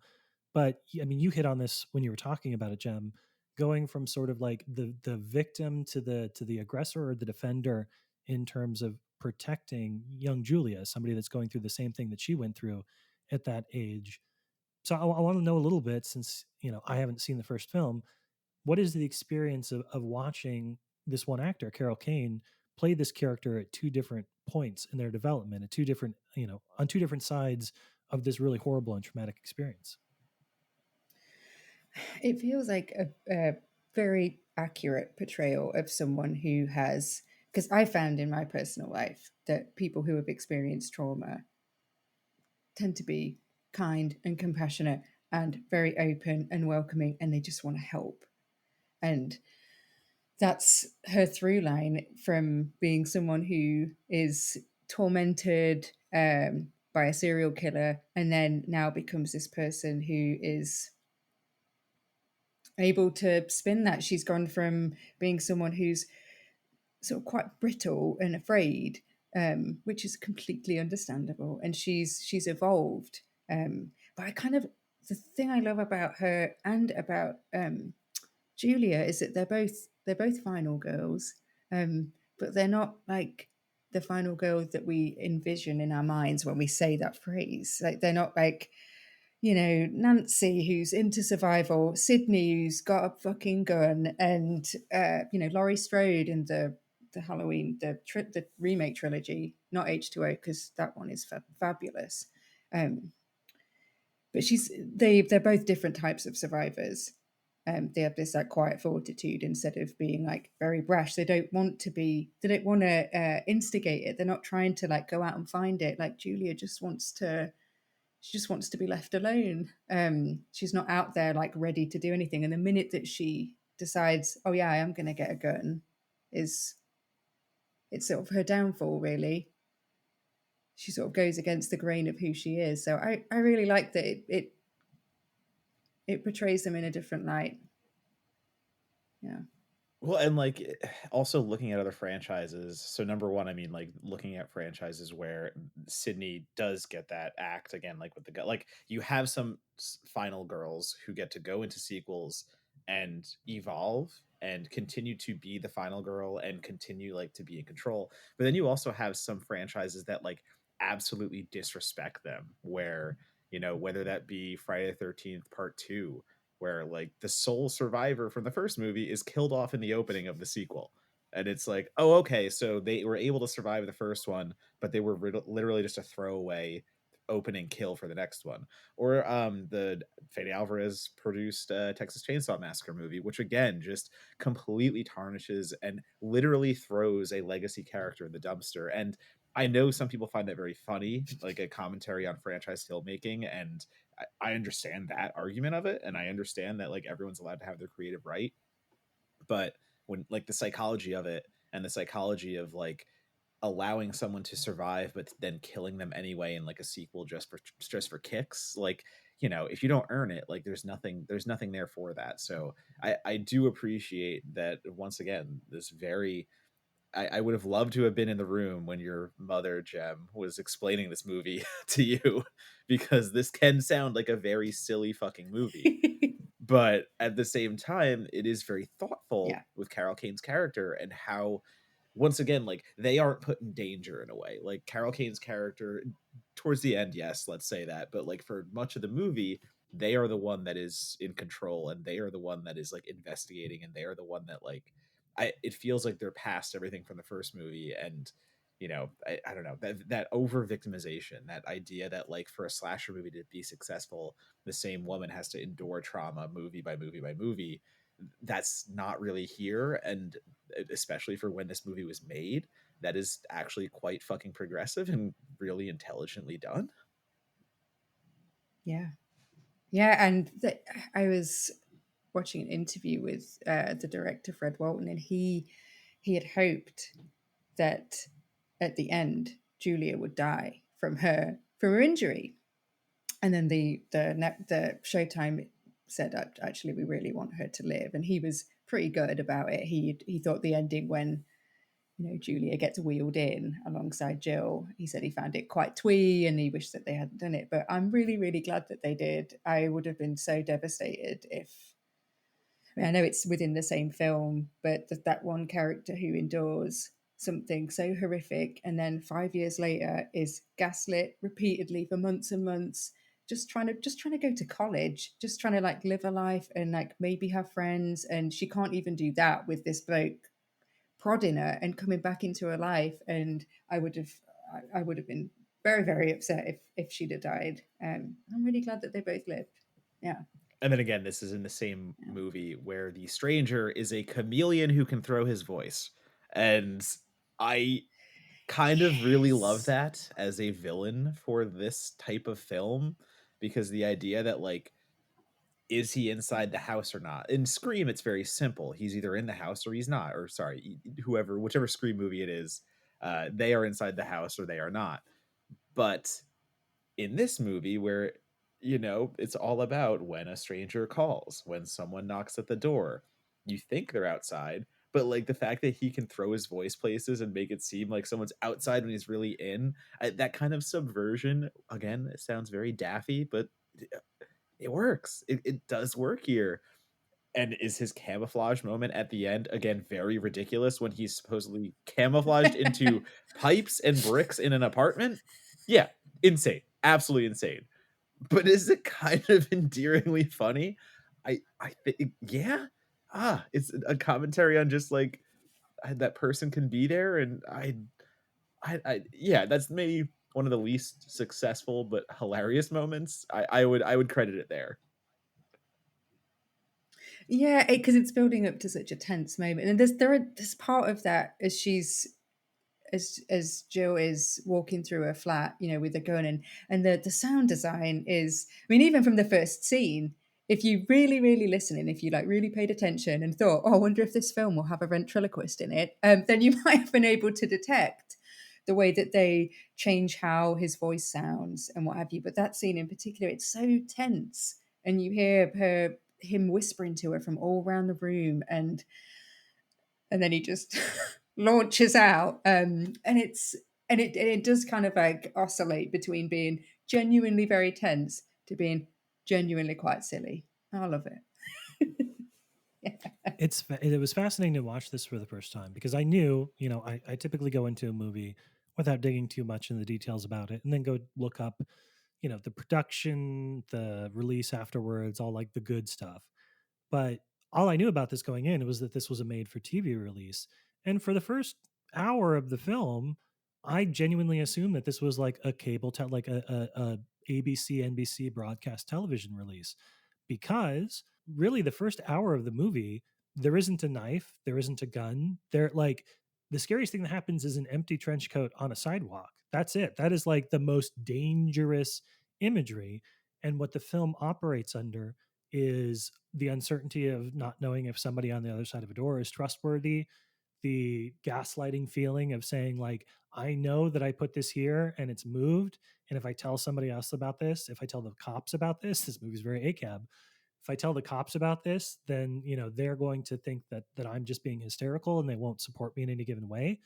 But I mean, you hit on this when you were talking about it, Jem, going from sort of like the victim to the aggressor or the defender in terms of protecting young Julia, somebody that's going through the same thing that she went through at that age. So I want to know a little bit, since I haven't seen the first film. What is the experience of watching this one actor, Carol Kane, play this character at two different points in their development, at two different, on two different sides of this really horrible and traumatic experience. It feels like a very accurate portrayal of someone who has, because I found in my personal life that people who have experienced trauma tend to be kind and compassionate and very open and welcoming, and they just want to help. And that's her through line from being someone who is tormented by a serial killer and then now becomes this person who is able to spin that. She's gone from being someone who's sort of quite brittle and afraid, which is completely understandable, and she's evolved. But I kind of, the thing I love about her and about Julia is that they're both final girls, but they're not like the final girls that we envision in our minds when we say that phrase. Like they're not like, Nancy who's into survival, Sydney who's got a fucking gun, and Laurie Strode in the Halloween, the remake trilogy, not H2O because that one is fabulous. But they're both different types of survivors. They have this like quiet fortitude instead of being like very brash. They don't want to instigate it. They're not trying to like go out and find it. Like Julia just wants to be left alone. She's not out there like ready to do anything. And the minute that she decides, oh yeah, I am going to get a gun, it's sort of her downfall, really. She sort of goes against the grain of who she is. So I really like that it portrays them in a different light. Yeah. Well, and like also looking at other franchises. So number one, I mean, like looking at franchises where Sydney does get that act again, like with the like you have some final girls who get to go into sequels and evolve and continue to be the final girl and continue like to be in control. But then you also have some franchises that like absolutely disrespect them, where whether that be Friday the 13th Part 2, where like the sole survivor from the first movie is killed off in the opening of the sequel. And it's like, oh, okay, so they were able to survive the first one, but they were literally just a throwaway opening kill for the next one. Or the Fede Alvarez produced Texas Chainsaw Massacre movie, which again just completely tarnishes and literally throws a legacy character in the dumpster. And I know some people find that very funny, like a commentary on franchise filmmaking, and I understand that argument of it, and I understand that like everyone's allowed to have their creative right. But when like the psychology of it and the psychology of like allowing someone to survive but then killing them anyway in like a sequel just for kicks, like if you don't earn it, like there's nothing there for that. So I do appreciate that. Once again, this very I would have loved to have been in the room when your mother, Jem, was explaining this movie to you, because this can sound like a very silly fucking movie. But at the same time, it is very thoughtful Yeah. with Carol Kane's character and how, once again, like they aren't put in danger in a way. Like Carol Kane's character, towards the end, yes, let's say that, but like for much of the movie, they are the one that is in control, and they are the one that is like investigating, and they are the one that like it feels like they're past everything from the first movie. And I don't know, that over victimization, that idea that like for a slasher movie to be successful, the same woman has to endure trauma movie by movie by movie. That's not really here. And especially for when this movie was made, that is actually quite fucking progressive and really intelligently done. Yeah. Yeah. And I was watching an interview with the director, Fred Walton, and he had hoped that at the end Julia would die from her injury, and then the Showtime said, actually we really want her to live, and he was pretty good about it. He thought the ending when Julia gets wheeled in alongside Jill, he said he found it quite twee and he wished that they hadn't done it, but I'm really, really glad that they did. I would have been so devastated if, I know it's within the same film, but that one character who endures something so horrific and then 5 years later is gaslit repeatedly for months and months, just trying to go to college, just trying to like live a life and like maybe have friends, and she can't even do that with this bloke prodding her and coming back into her life. And I would have been very, very upset if she'd have died. I'm really glad that they both lived. Yeah. And then again, this is in the same movie where the stranger is a chameleon who can throw his voice. And I kind of really love Yes. that as a villain for this type of film, because the idea that, like, is he inside the house or not? In Scream, it's very simple. He's either in the house or he's not. Or sorry, whoever, whichever Scream movie it is, they are inside the house or they are not. But in this movie, where, it's all about when a stranger calls, when someone knocks at the door, you think they're outside, but like the fact that he can throw his voice places and make it seem like someone's outside when he's really in, that kind of subversion, again, it sounds very daffy, but it works. It does work here. And is his camouflage moment at the end, again, very ridiculous when he's supposedly camouflaged into pipes and bricks in an apartment? Yeah, insane. Absolutely insane. But is it kind of endearingly funny? I think, yeah. It's a commentary on just like that person can be there, and yeah, that's maybe one of the least successful but hilarious moments. I would credit it there. Yeah, because it's building up to such a tense moment, and there's part of that as as Jill is walking through her flat, with the gun, and the sound design is, I mean, even from the first scene, if you really, really listen, and if you like really paid attention and thought, oh, I wonder if this film will have a ventriloquist in it, then you might have been able to detect the way that they change how his voice sounds and what have you. But that scene in particular, it's so tense, and you hear him whispering to her from all around the room, and then he just launches out, and it does kind of like oscillate between being genuinely very tense to being genuinely quite silly. I love it. It was fascinating to watch this for the first time because I knew, I typically go into a movie without digging too much in the details about it and then go look up, the production, the release afterwards, all like the good stuff. But all I knew about this going in was that this was a made for TV release. And for the first hour of the film, I genuinely assumed that this was like a like a ABC, NBC broadcast television release, because really the first hour of the movie, there isn't a knife, there isn't a gun. There, like, the scariest thing that happens is an empty trench coat on a sidewalk. That's it. That is like the most dangerous imagery. And what the film operates under is the uncertainty of not knowing if somebody on the other side of a door is trustworthy, the gaslighting feeling of saying, like, I know that I put this here and it's moved, and if I tell somebody else about this, if I tell the cops about this movie's very ACAB, if I tell the cops about this, then they're going to think that I'm just being hysterical and they won't support me in any given way.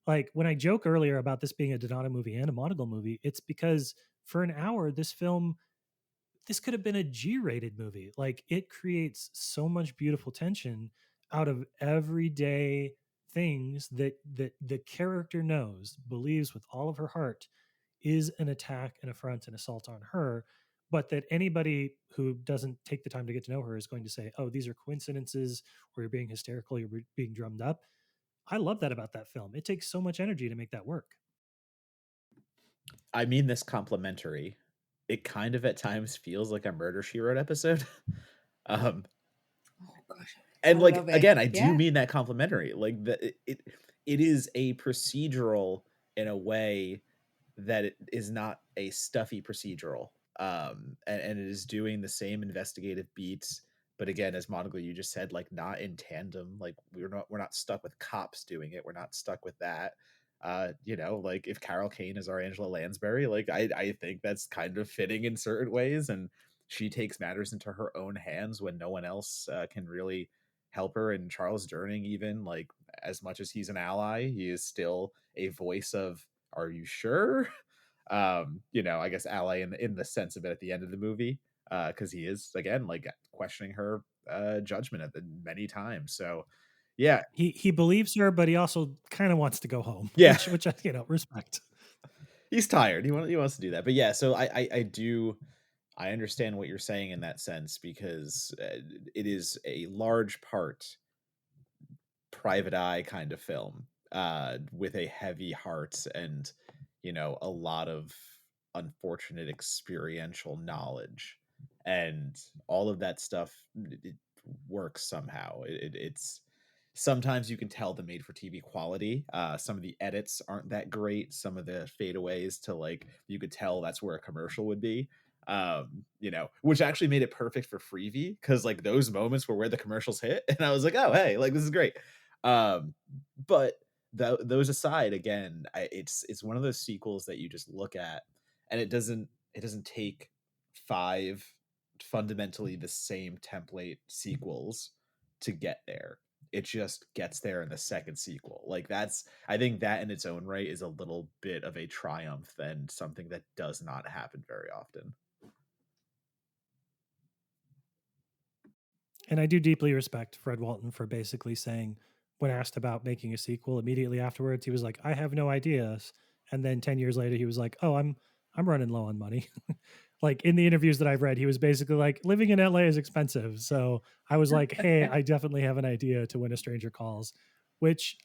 Like, when I joke earlier about this being a Donato movie and a Monagle movie, it's because for an hour this could have been a G-rated movie. Like, it creates so much beautiful tension out of everyday things that the character knows, believes with all of her heart is an attack, an affront, an assault on her, but that anybody who doesn't take the time to get to know her is going to say, "Oh, these are coincidences, or you're being hysterical, you're being drummed up." I love that about that film. It takes so much energy to make that work. I mean this complimentary. It kind of at times feels like a Murder She Wrote episode. um, Oh gosh, and I like love it. again, I do Yeah. mean that complimentary. Like it is a procedural in a way that it is not a stuffy procedural. And it is doing the same investigative beats, but again, as Monica, you just said, like, not in tandem. Like, we're not stuck with cops doing it. We're not stuck with that. Like, if Carol Kane is our Angela Lansbury, like, I think that's kind of fitting in certain ways, and she takes matters into her own hands when no one else can really help her. And Charles Durning, even, like, as much as he's an ally, he is still a voice of, are you sure? I guess ally in the sense of it at the end of the movie, because he is, again, like, questioning her judgment at the many times. So yeah. He believes her, but he also kind of wants to go home, Yeah. which I respect. He's tired. He wants to do that. But yeah, so I understand what you're saying in that sense, because it is a large part private eye kind of film, with a heavy heart and, a lot of unfortunate experiential knowledge, and all of that stuff. It works somehow. It's sometimes you can tell the made for TV quality. Some of the edits aren't that great. Some of the fadeaways to, like, you could tell that's where a commercial would be. Which actually made it perfect for Freevee, because like those moments were where the commercials hit, and I was like, oh hey, like this is great. But those aside, again, it's one of those sequels that you just look at, and it doesn't take five fundamentally the same template sequels to get there. It just gets there in the second sequel. Like, I think that in its own right is a little bit of a triumph and something that does not happen very often. And I do deeply respect Fred Walton for basically saying, when asked about making a sequel, immediately afterwards he was like, "I have no ideas." And then 10 years later he was like, "Oh, I'm running low on money." Like, in the interviews that I've read, he was basically like, living in LA is expensive. So I was like, "Hey, I definitely have an idea to When a Stranger Calls," which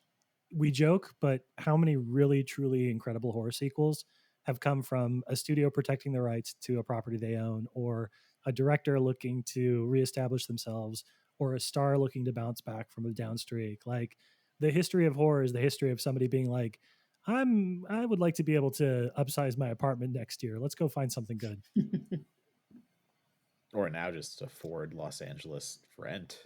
we joke, but how many really truly incredible horror sequels have come from a studio protecting the rights to a property they own, or a director looking to reestablish themselves, or a star looking to bounce back from a down streak? Like, the history of horror is the history of somebody being like, I would like to be able to upsize my apartment next year. Let's go find something good. Or now just afford Los Angeles rent.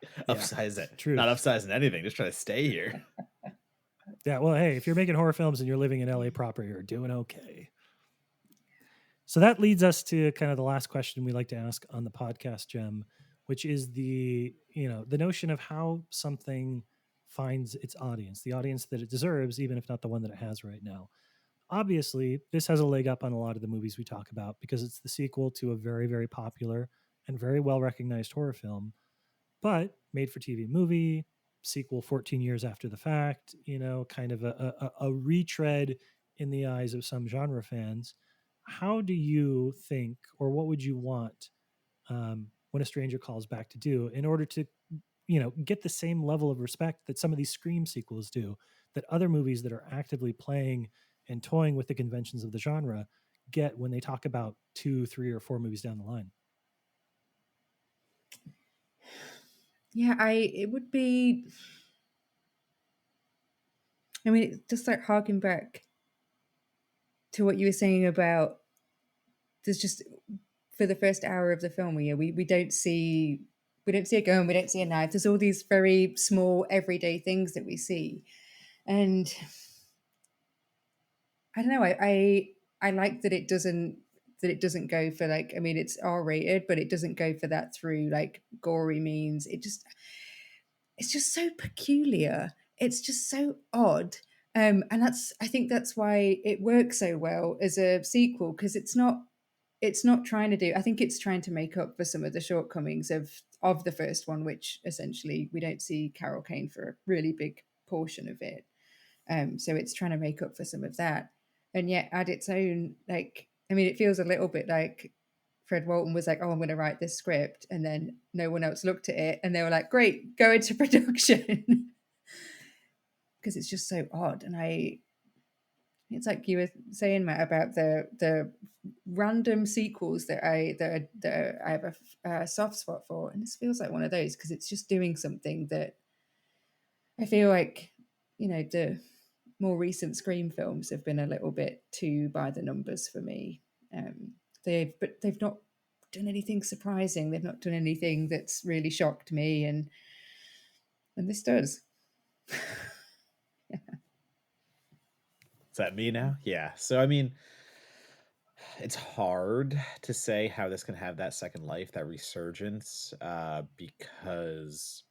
Yeah, Upsize it. truth. Not upsizing anything, just trying to stay here. Yeah, well, hey, if you're making horror films and you're living in LA proper, you're doing okay. So that leads us to kind of the last question we like to ask on the podcast, Gem, which is the notion of how something finds its audience, the audience that it deserves, even if not the one that it has right now. Obviously, this has a leg up on a lot of the movies we talk about because it's the sequel to a very, very popular and very well recognized horror film, but made for TV movie, sequel 14 years after the fact, kind of a retread in the eyes of some genre fans. How do you think, or what would you want When a Stranger Calls Back to do in order to, get the same level of respect that some of these Scream sequels do, that other movies that are actively playing and toying with the conventions of the genre get when they talk about 2, 3, or 4 movies down the line? Yeah, it would be. I mean, it's just like harking back to what you were saying about there's just for the first hour of the film, we don't see a gun, we don't see a knife. There's all these very small everyday things that we see, and I don't know. I like that it doesn't go for like. I mean, it's R rated, but it doesn't go for that through like gory means. It's just so peculiar. It's just so odd. And I think that's why it works so well as a sequel, because it's not trying to do. I think it's trying to make up for some of the shortcomings of the first one, which essentially we don't see Carol Kane for a really big portion of it. So it's trying to make up for some of that, and yet add its own. Like, I mean, it feels a little bit like Fred Walton was like, "Oh, I'm going to write this script," and then no one else looked at it, and they were like, "Great, go into production," because it's just so odd. And it's like you were saying, Matt, about the random sequels that I have a soft spot for, and this feels like one of those because it's just doing something that I feel like the more recent Scream films have been a little bit too by the numbers for me. They've not done anything surprising. They've not done anything that's really shocked me, and this does. Is that me now? Yeah. So I mean, it's hard to say how this can have that second life, that resurgence, because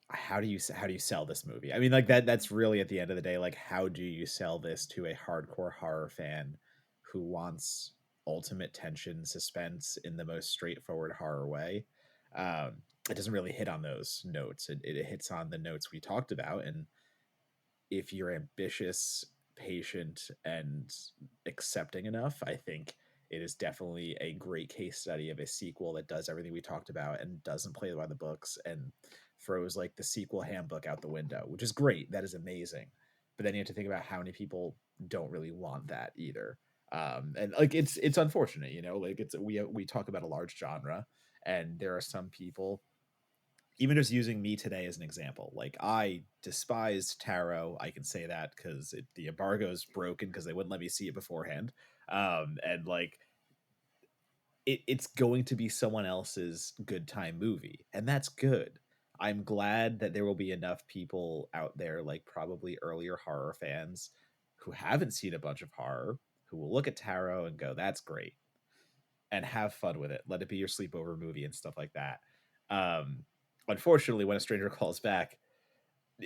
how do you sell this movie? I mean, like that's really at the end of the day, like how do you sell this to a hardcore horror fan who wants ultimate tension, suspense in the most straightforward horror way? It doesn't really hit on those notes. It hits on the notes we talked about, and if you're ambitious, patient, and accepting enough, I think it is definitely a great case study of a sequel that does everything we talked about and doesn't play by the books and throws like the sequel handbook out the window, which is great. That is amazing. But then you have to think about how many people don't really want that either. And like it's unfortunate, you know, like it's we talk about a large genre, and there are some people, even just using me today as an example, like I despised tarot. I can say that because the embargo is broken because they wouldn't let me see it beforehand. And like it's going to be someone else's good time movie, and that's good. I'm glad that there will be enough people out there, like probably earlier horror fans, who haven't seen a bunch of horror, who will look at tarot and go, "That's great," and have fun with it. Let it be your sleepover movie and stuff like that. Um, Unfortunately, when a stranger calls back,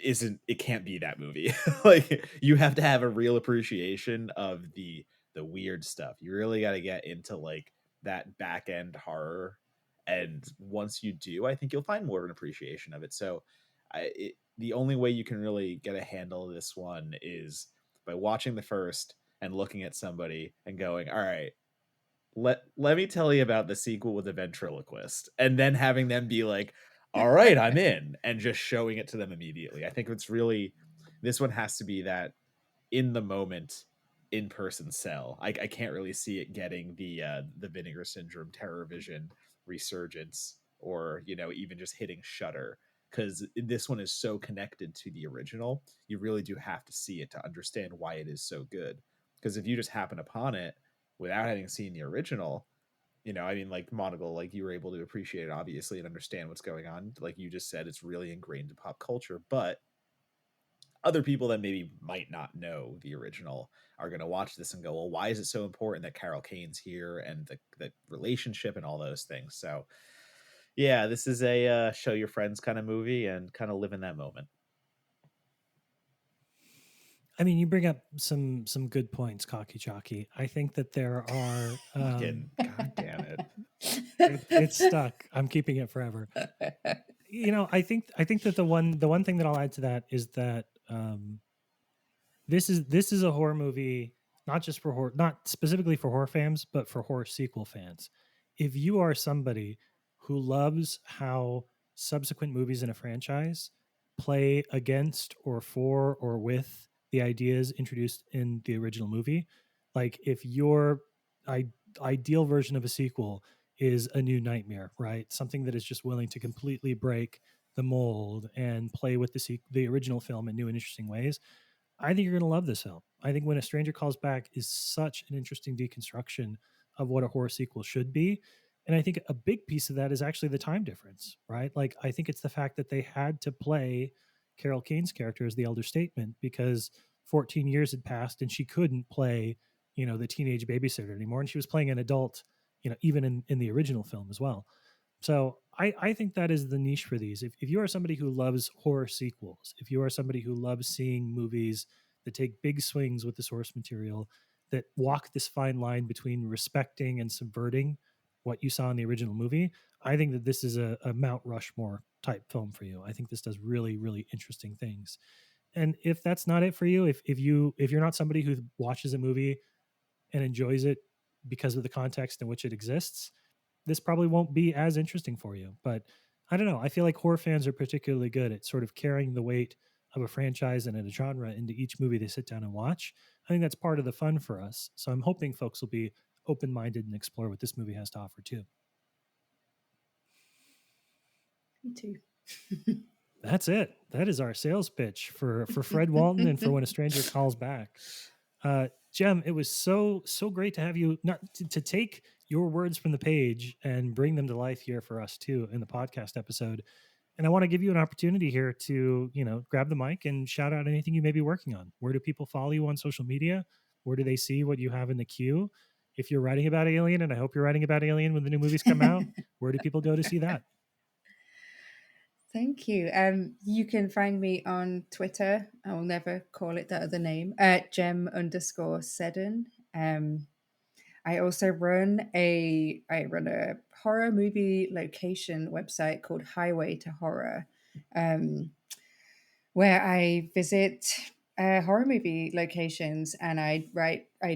isn't it can't be that movie. Like you have to have a real appreciation of the weird stuff. You really got to get into like that back end horror, and once you do, I think you'll find more of an appreciation of it. So the only way you can really get a handle of this one is by watching the first and looking at somebody and going, all right, let me tell you about the sequel with the ventriloquist, and then having them be like, all right, I'm in, and just showing it to them immediately. I think it's really, this one has to be that in the moment, in person sell. I can't really see it getting the Vinegar Syndrome, Terror Vision resurgence, or you know, even just hitting Shutter, because this one is so connected to the original. You really do have to see it to understand why it is so good. Because if you just happen upon it without having seen the original, you know, I mean, like Monocle, like you were able to appreciate it obviously and understand what's going on. Like you just said, it's really ingrained in pop culture, but other people that maybe might not know the original are going to watch this and go, well, why is it so important that Carol Kane's here, and the relationship and all those things. So yeah, this is a show your friends kind of movie, and kind of live in that moment. I mean, you bring up some good points, Cocky Chalky. I think that there are Fucking god damn it. it's stuck. I'm keeping it forever. You know, I think that the one thing that I'll add to that is that this is a horror movie, not just for horror, not specifically for horror fans, but for horror sequel fans. If you are somebody who loves how subsequent movies in a franchise play against or for or with the ideas introduced in the original movie, like if your I, ideal version of a sequel is A New Nightmare, right? Something that is just willing to completely break the mold and play with the original film in new and interesting ways. I think you're going to love this film. I think When a Stranger Calls Back is such an interesting deconstruction of what a horror sequel should be. And I think a big piece of that is actually the time difference, right? Like, I think it's the fact that they had to play Carol Kane's character as the elder statesman because 14 years had passed and she couldn't play, you know, the teenage babysitter anymore. And she was playing an adult, you know, even in the original film as well. So I think that is the niche for these. If you are somebody who loves horror sequels, if you are somebody who loves seeing movies that take big swings with the source material, that walk this fine line between respecting and subverting what you saw in the original movie, I think that this is a Mount Rushmore type film for you. I think this does really, really interesting things. And if that's not it for you, if you're not somebody who watches a movie and enjoys it because of the context in which it exists, this probably won't be as interesting for you. But I don't know. I feel like horror fans are particularly good at sort of carrying the weight of a franchise and a genre into each movie they sit down and watch. I think that's part of the fun for us. So I'm hoping folks will be open minded and explore what this movie has to offer too. Me too. That's it. That is our sales pitch for Fred Walton and for When a Stranger Calls Back. Jem, it was so great to have you not to take your words from the page and bring them to life here for us too in the podcast episode. And I want to give you an opportunity here to, you know, grab the mic and shout out anything you may be working on. Where do people follow you on social media? Where do they see what you have in the queue? If you're writing about Alien, and I hope you're writing about Alien when the new movies come out, where do people go to see that? Thank you. You can find me on Twitter. I will never call it that other name. Gem_Seddon. I also run a horror movie location website called Highway to Horror, where I visit horror movie locations and I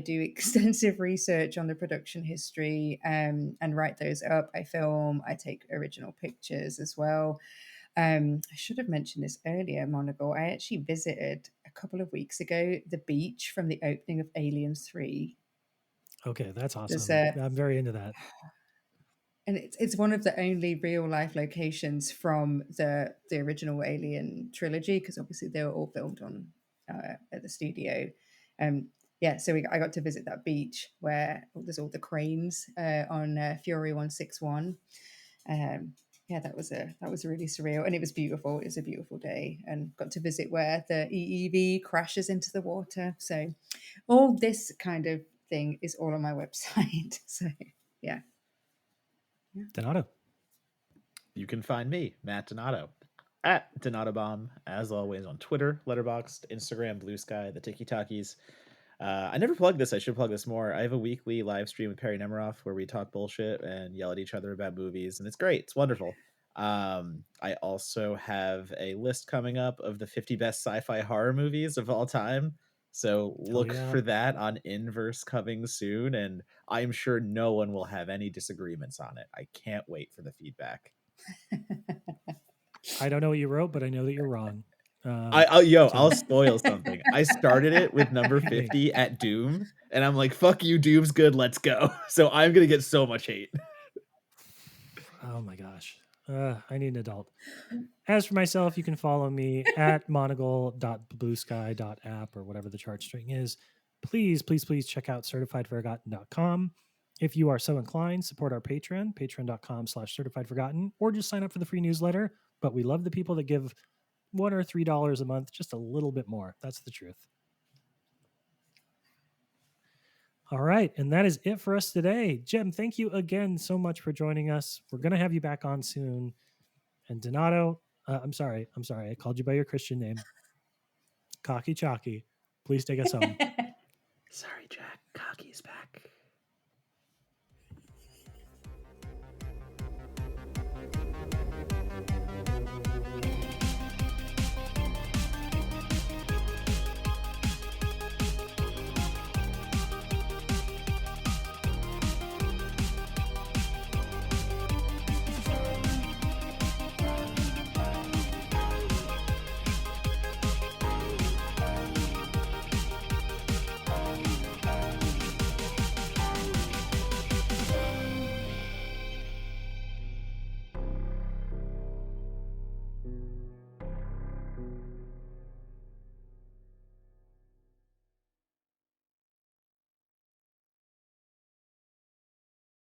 do extensive research on the production history and write those up. I film, I take original pictures as well. I should have mentioned this earlier, Monagle. I actually visited a couple of weeks ago the beach from the opening of Aliens 3. Okay, that's There's awesome. a I'm very into that. and it's one of the only real life locations from the original Alien trilogy, because obviously they were all filmed on at the studio. Yeah, so I got to visit that beach where there's all the cranes on Fury 161. Yeah, that was really surreal, and it was beautiful. It was a beautiful day, and got to visit where the EEV crashes into the water. So all this kind of thing is all on my website. So yeah. Donato. You can find me, Matt Donato, at Donato Bomb, as always on Twitter, Letterboxd, Instagram, Blue Sky, the Tiki Talkies. I never plugged this. I should plug this more. I have a weekly live stream with Perry Nemiroff where we talk bullshit and yell at each other about movies, and it's great. It's wonderful. I also have a list coming up of the 50 best sci-fi horror movies of all time. So look yeah. for that on Inverse coming soon, and I'm sure no one will have any disagreements on it. I can't wait for the feedback. I don't know what you wrote, but I know that you're wrong. I'll spoil something. I started it with number Hey. 50 at Doom, and I'm like, fuck you, Doom's good, let's go. So I'm gonna get so much hate. Oh my gosh. I need an adult. As for myself, you can follow me at monocle.bluesky.app or whatever the chart string is. Please, please, please check out certifiedforgotten.com. If you are so inclined, support our Patreon, patreon.com/certifiedforgotten, or just sign up for the free newsletter. But we love the people that give $1 or $3 a month, just a little bit more. That's the truth. All right. And that is it for us today. Jem, thank you again so much for joining us. We're going to have you back on soon. And Donato, I'm sorry. I called you by your Christian name. Cocky Chalky. Please take us home. Sorry, Jack. Cocky's back.